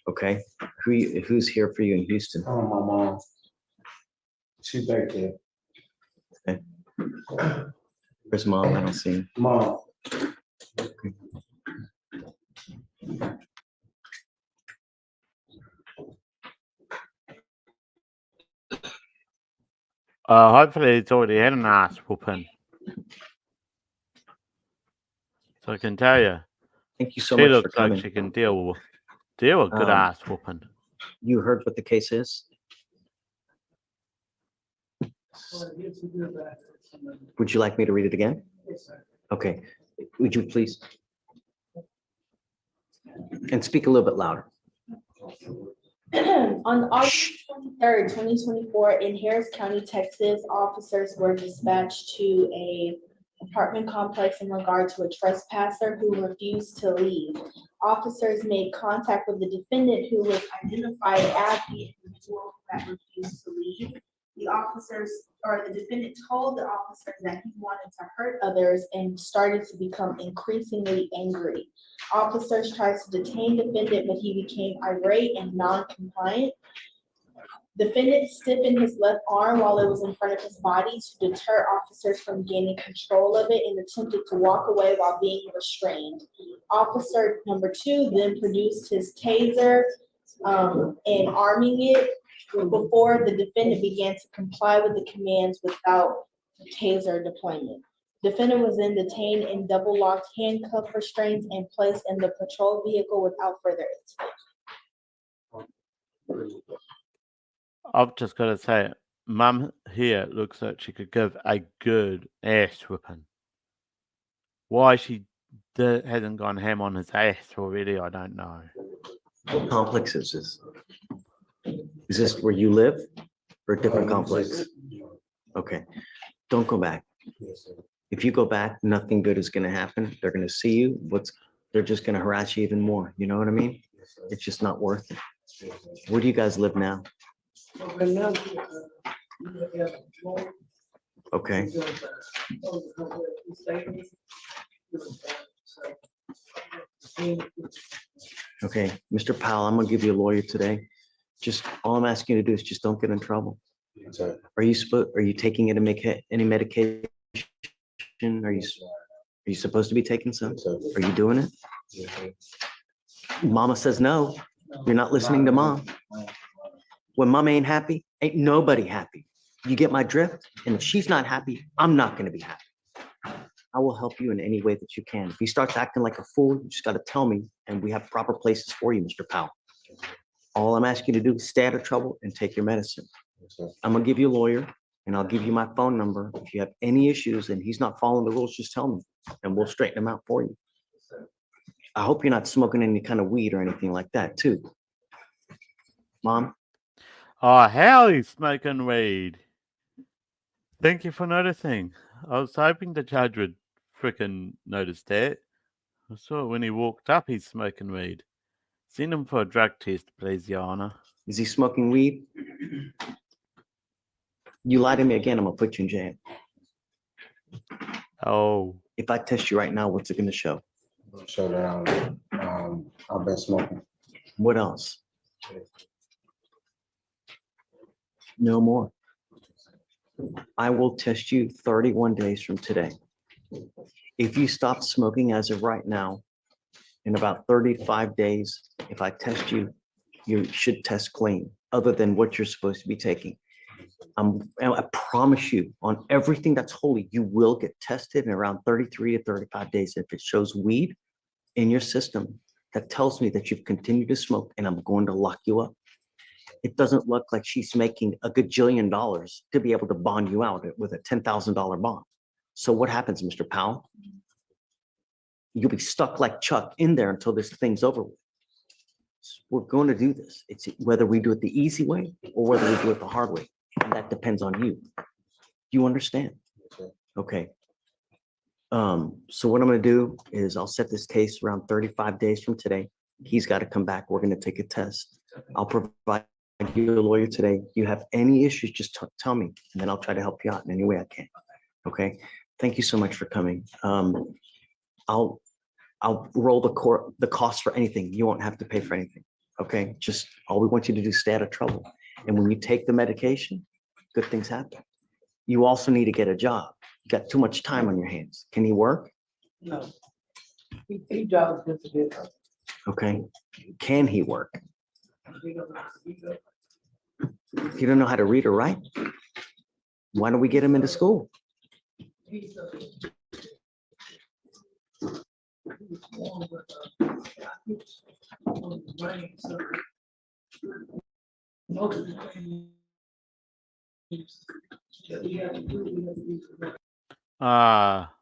Okay. Who's here for you in Houston?
My mom. She's back there.
Okay. Where's mom? I don't see him.
Mom.
Hopefully it's already had an ass whooping. So I can tell you.
Thank you so
she
much for
looks
coming.
like she can deal with good ass whooping.
You heard what the case is? Would you like me to read it again? Okay. Would you please? And speak a little bit louder.
On August 23rd, 2024, in Harris County, Texas, officers were dispatched to a apartment complex in regard to a trespasser who refused to leave. Officers made contact with the defendant, who was identified as the individual that refused to leave. The officers, or the defendant, told the officers that he wanted to hurt others and started to become increasingly angry. Officers tried to detain defendant, but he became irate and non-compliant. Defendant stiffened his left arm while it was in front of his body to deter officers from gaining control of it and attempted to walk away while being restrained. Officer number 2 then produced his taser and arming it before the defendant began to comply with the commands without taser deployment. Defendant was then detained in double locked handcuff restraints and placed in the patrol vehicle without further inspection.
I've just got to say, Mum here looks like she could give a good ass whipping. Why she hasn't gone ham on his ass already, I don't know.
What complex is this? Is this where you live or a different complex? Okay, don't go back. If you go back, nothing good is gonna happen. They're gonna see you. They're just gonna harass you even more. You know what I mean? It's just not worth it. Where do you guys live now? Okay. Okay, Mr. Powell, I'm gonna give you a lawyer today. Just, all I'm asking you to do is just don't get in trouble. Are you taking it to make any medication? Are you supposed to be taking some? Are you doing it? Mama says no. You're not listening to mom. When mom ain't happy, ain't nobody happy. You get my drift? And if she's not happy, I'm not gonna be happy. I will help you in any way that you can. If he starts acting like a fool, you just gotta tell me, and we have proper places for you, Mr. Powell. All I'm asking you to do is stay out of trouble and take your medicine. I'm gonna give you a lawyer, and I'll give you my phone number. If you have any issues and he's not following the rules, just tell me, and we'll straighten him out for you. I hope you're not smoking any kind of weed or anything like that, too. Mom?
Oh, hell, he's smoking weed. Thank you for noticing. I was hoping the judge would frickin' notice that. I saw when he walked up, he's smoking weed. Send him for a drug test, please, Your Honor.
Is he smoking weed? You lie to me again, I'm gonna put you in jail.
Oh.
If I test you right now, what's it gonna show?
Show that I've been smoking.
What else? No more. I will test you 31 days from today. If you stop smoking as of right now, in about 35 days, if I test you, you should test clean, other than what you're supposed to be taking. I promise you, on everything that's holy, you will get tested in around 33 to 35 days. If it shows weed in your system, that tells me that you've continued to smoke, and I'm going to lock you up. It doesn't look like she's making a gajillion dollars to be able to bond you out with a $10,000 bond. So what happens, Mr. Powell? You'll be stuck like Chuck in there until this thing's over with. We're going to do this. It's whether we do it the easy way or whether we do it the hard way. And that depends on you. You understand? Okay. So what I'm going to do is I'll set this case around 35 days from today. He's got to come back. We're going to take a test. I'll provide you a lawyer today. You have any issues, just tell me, and then I'll try to help you out in any way I can. Okay. Thank you so much for coming. I'll roll the cost for anything. You won't have to pay for anything. Okay. Just all we want you to do is stay out of trouble. And when you take the medication, good things happen. You also need to get a job. You got too much time on your hands. Can he work?
No. He drives just a bit.
Okay. Can he work? He don't know how to read or write. Why don't we get him into school?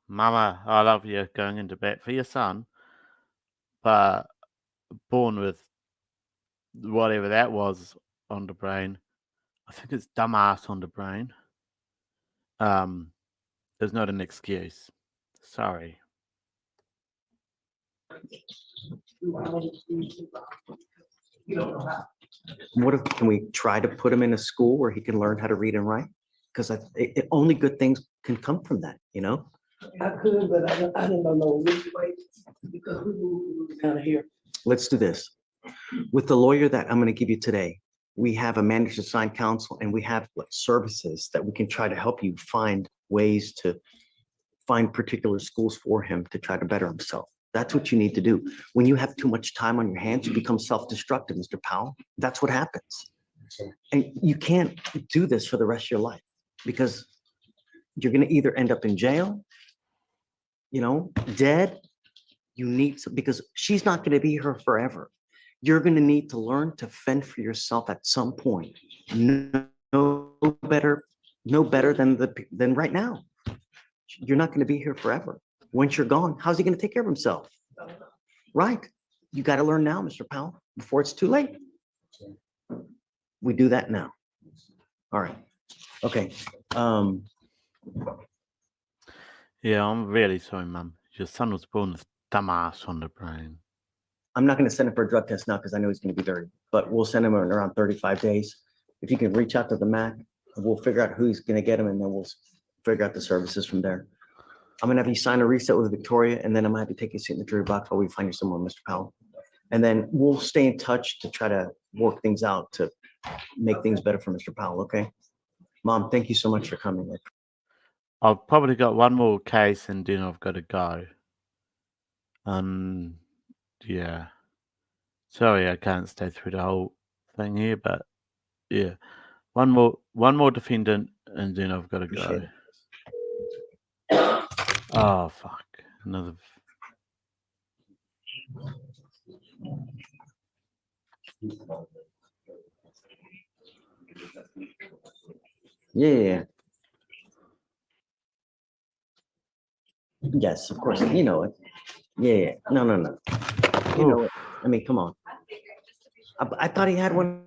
Mama, I love you going into bat for your son, but born with whatever that was on the brain. I think it's dumbass on the brain. Is not an excuse. Sorry.
What if, can we try to put him in a school where he can learn how to read and write? Because only good things can come from that, you know?
I could, but I didn't know which way, because we moved down here.
Let's do this. With the lawyer that I'm going to give you today, we have a managed assigned counsel and we have services that we can try to help you find ways to find particular schools for him to try to better himself. That's what you need to do. When you have too much time on your hands, you become self-destructive, Mr. Powell. That's what happens. And you can't do this for the rest of your life because you're going to either end up in jail, you know, dead. You need to, because she's not going to be here forever. You're going to need to learn to fend for yourself at some point. No better than right now. You're not going to be here forever. Once you're gone, how's he going to take care of himself? Right. You got to learn now, Mr. Powell, before it's too late. We do that now. All right. Okay.
Yeah, I'm really sorry, Mum. Your son was born with dumbass on the brain.
I'm not going to send him for a drug test now because I know he's going to be very, but we'll send him in around 35 days. If you can reach out to the MAC, we'll figure out who's going to get him and then we'll figure out the services from there. I'm going to have you sign a reset with Victoria and then I'm going to have you take a seat in the jury box while we find you someone, Mr. Powell. And then we'll stay in touch to try to work things out to make things better for Mr. Powell, okay? Mom, thank you so much for coming.
I've probably got one more case and then I've got to go. Yeah. Sorry, I can't stay through the whole thing here, but yeah. One more defendant and then I've got to go. Oh, fuck. Another.
Yeah. Yes, of course. You know it. Yeah. No. You know it. I mean, come on. I thought he had one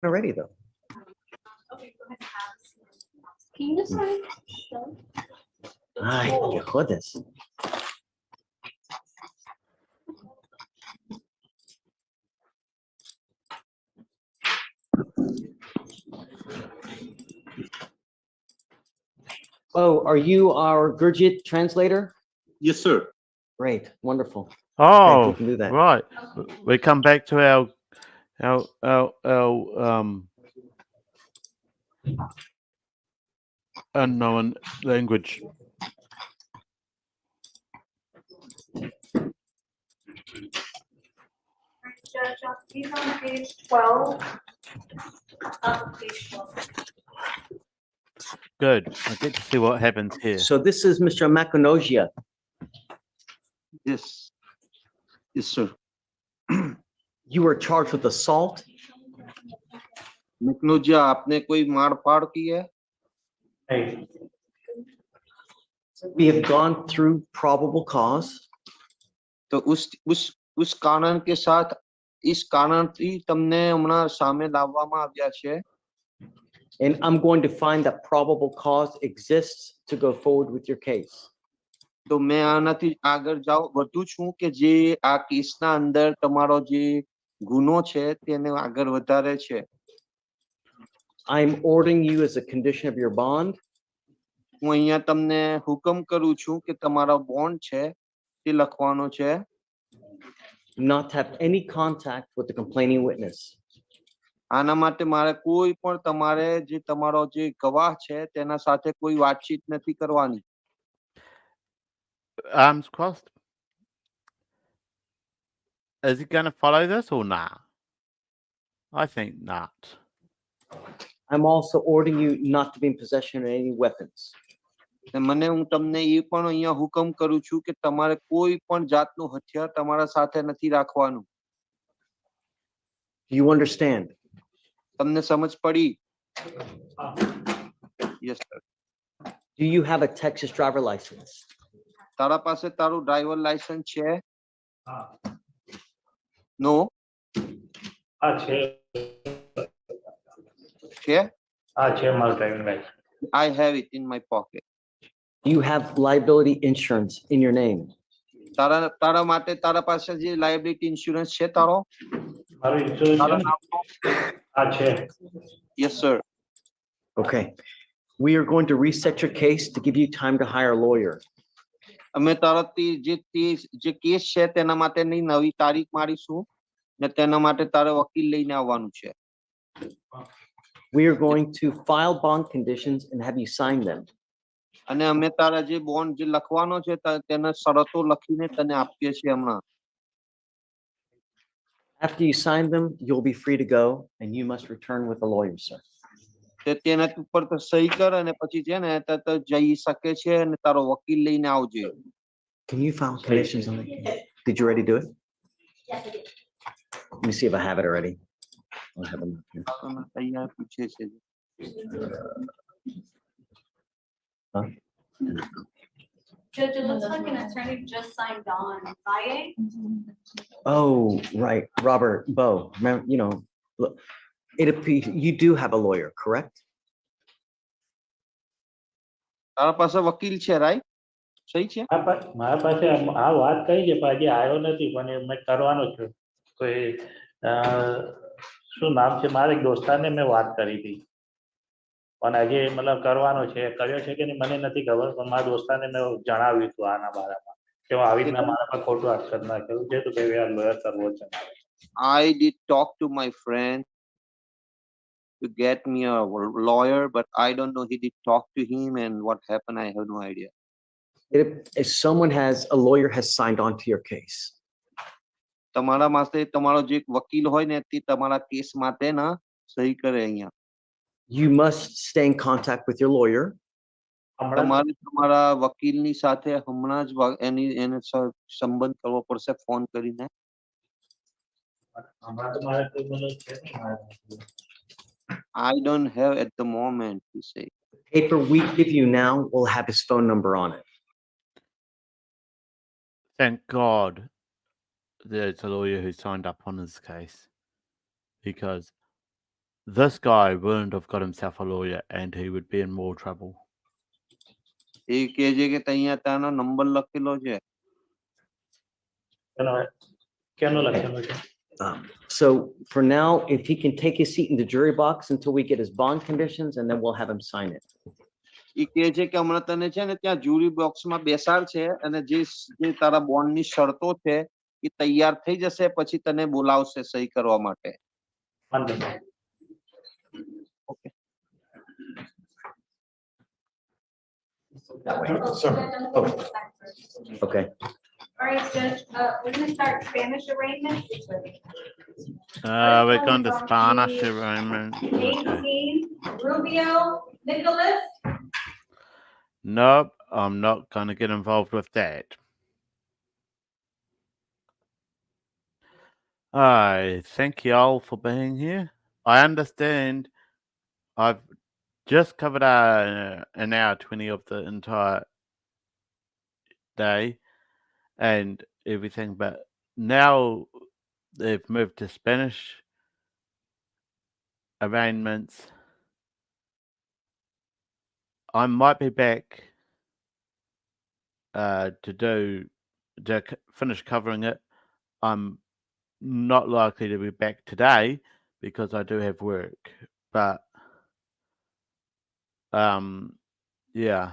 already, though.
Can you just sign?
Ay, qué jodes. Oh, are you our Gurjit translator?
Yes, sir.
Great, wonderful.
Oh,
okay, we can do that.
Right. We come back to our unknown language.
Judge, he's on page 12. Page 12.
Good. I get to see what happens here.
So this is Mr. Makonogia.
Yes. Yes, sir.
You were charged with assault.
मकनोजिया आपने कोई मार फाड़ की है?
We have gone through probable cause.
तो उस कारण के साथ इस कारणથી તમને હમણાં સામે લાવવામાં આવ્યા છે.
And I'm going to find that probable cause exists to go forward with your case.
તો मैं આનાથી આગળ વધુ છું કે જે આ કેસના અંદર તમારો જે ગુનો છે તેને આગળ વધારે છે.
I'm ordering you as a condition of your bond.
હું અહીંયા તમને હુકમ કરું છું કે તમારો બોન્ડ છે તે લખવાનો છે.
Not to have any contact with the complaining witness.
આના માટે મારે કોઈ પણ તમારે જે તમારો જે ગવાહ છે તેના સાથે કોઈ વાતચીત નથી કરવાની.
Arms crossed. Is he going to follow this or not? I think not.
I'm also ordering you not to be in possession of any weapons.
મને હું તમને એ પણ અહીંયા હુકમ કરું છું કે તમારે કોઈ પણ જાતનું હથિયાર તમારા સાથે નથી રાખવાનું.
Do you understand?
તમને સમજ પડી? Yes, sir.
Do you have a Texas driver license?
તારા પાસે તારું ડ્રાઈવર લાયસન્સ છે? No?
છે
છે?
મારું driving licence.
I have it in my pocket.
Do you have liability insurance in your name?
તારા માટે તારા પાસે જે લાયબિલિટી ઇન્સ્યોરન્સ છે તારો?
મારું ઇન્સ્યોરન્સ
તારા
છે ને?
નામનો?
છે.
Yes, sir.
Okay. We are going to reset your case to give you time to hire a lawyer.
અમે તારાથી જે કેસ છે તેના માટેની નવી તારીખ મારીશું ને તેના માટે તારે વકીલ લઈને આવવાનું છે.
We are going to file bond conditions and have you sign them.
અને અમે તારા જે બોન્ડ જે લખવાનો છે તેને શરતો લખીને તને આપીએ છીએ હમણાં.
After you sign them, you'll be free to go and you must return with a lawyer, sir.
તેના ઉપર તો સહી કર અને પછી છે ને તો જઈ શકે છે અને તારો વકીલ લઈને આવજે.
Can you file conditions on it? Did you already do it?
Yes, I did.
Let me see if I have it already. I'll have them up here.
તૈયાર પૂછે છે.
Huh?
Judge, it looks like an attorney just signed on. Valle?
Oh, right, Robert Bow, remember, you know, look, it appears you do have a lawyer, correct?
તારા પાસે વકીલ છે, right? સહી છે?
મારા પાસે આ વાત કહી છે પણ હજી આવ્યો નથી પણ મેં કરવાનો છું. તો એ શું નામ છે મારા એક દોસ્તારને મેં વાત કરી હતી પણ હજી મતલબ કરવાનો છે કર્યો છે કે નહીં મને નથી ખબર પણ મારા દોસ્તારને મેં જણાવ્યું હતું આના બારામાં કે હું આવી રીતના મારા પર ખોટું અક્ષર ના કર્યું છે તો કે લોયર કરવો છે.
I did talk to my friend to get me a lawyer, but I don't know. He did talk to him, and what happened, I have no idea.
If someone a lawyer has signed on to your case.
તમારા માટે તમારો જે વકીલ હોય ને તે તમારા case માટે ના સહી કરે અહીંયા.
You must stay in contact with your lawyer.
તમારે તમારા વકીલની સાથે હમણાં જ એને સંબંધ કરવો પડશે ફોન કરીને. I don't have at the moment, he said.
The paper we give you now will have his phone number on it.
Thank God there's a lawyer who signed up on his case, because this guy wouldn't have got himself a lawyer and he would be in more trouble.
એ કહેજે કે અહીંયા તાનો number લખેલો છે.
કેનો લખેલો છે?
So for now, if he can take his seat in the jury box until we get his bond conditions, and then we'll have him sign it.
એ કહે છે કે હમણાં તને છે ને ત્યાં જ્યુરી બોક્સમાં બેસાડ છે અને જે તારા બોન્ડની શરતો છે એ તૈયાર થઈ જશે પછી તને બોલાવશે સહી કરવા માટે. Okay.
That way. Sir. Oh. Okay.
All right, Judge, we're gonna start Spanish arraignment.
We're going to Spanish arraignment.
18, Rubio, Nicholas.
Nope, I'm not going to get involved with that. I thank you all for being here. I understand I've just covered an hour 20 of the entire day and everything, but now they've moved to Spanish arraignments. I might be back to finish covering it. I'm not likely to be back today because I do have work, but yeah,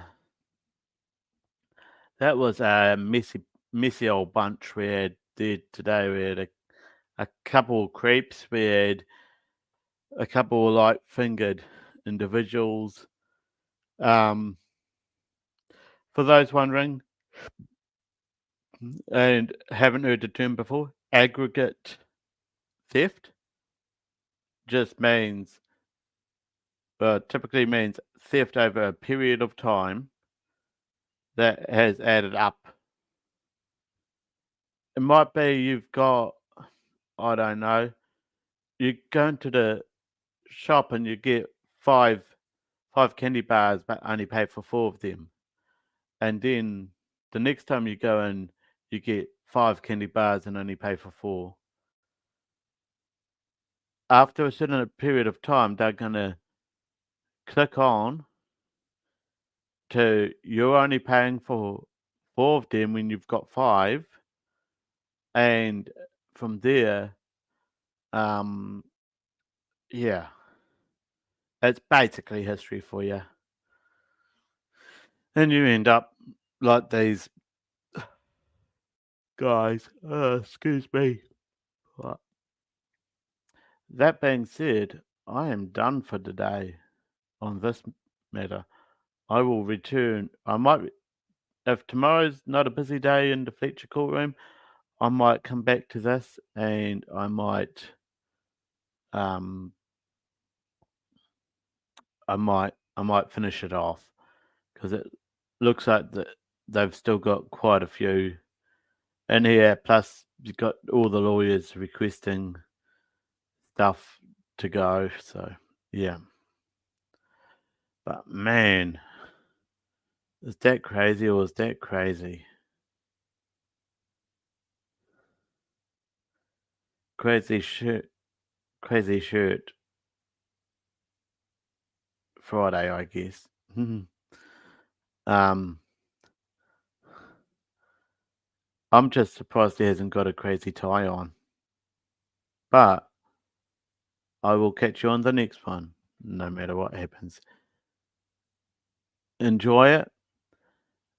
that was a messy old bunch we had there today. We had a couple of creeps, we had a couple of light-fingered individuals. For those wondering and haven't heard the term before, aggregate theft just means, typically means theft over a period of time that has added up. It might be you've got, I don't know, you go into the shop and you get five candy bars but only pay for 4 of them. And then the next time you go in, you get 5 candy bars and only pay for 4. after a certain period of time, they're going to click on to you're only paying for 4 of them when you've got 5. And from there, yeah, it's basically history for you. And you end up like these guys. Excuse me. But that being said, I am done for today on this matter. I will return. I might, if tomorrow's not a busy day in the Fleischer courtroom, I might come back to this and I might finish it off because it looks like that they've still got quite a few in here. Plus, you've got all the lawyers requesting stuff to go. So yeah, but man, is that crazy or is that crazy? Crazy shirt Friday, I guess. I'm just surprised he hasn't got a crazy tie on. But I will catch you on the next one, no matter what happens. Enjoy it.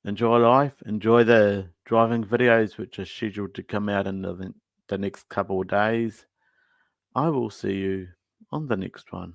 Enjoy life. Enjoy the driving videos, which are scheduled to come out in the next couple of days. I will see you on the next one.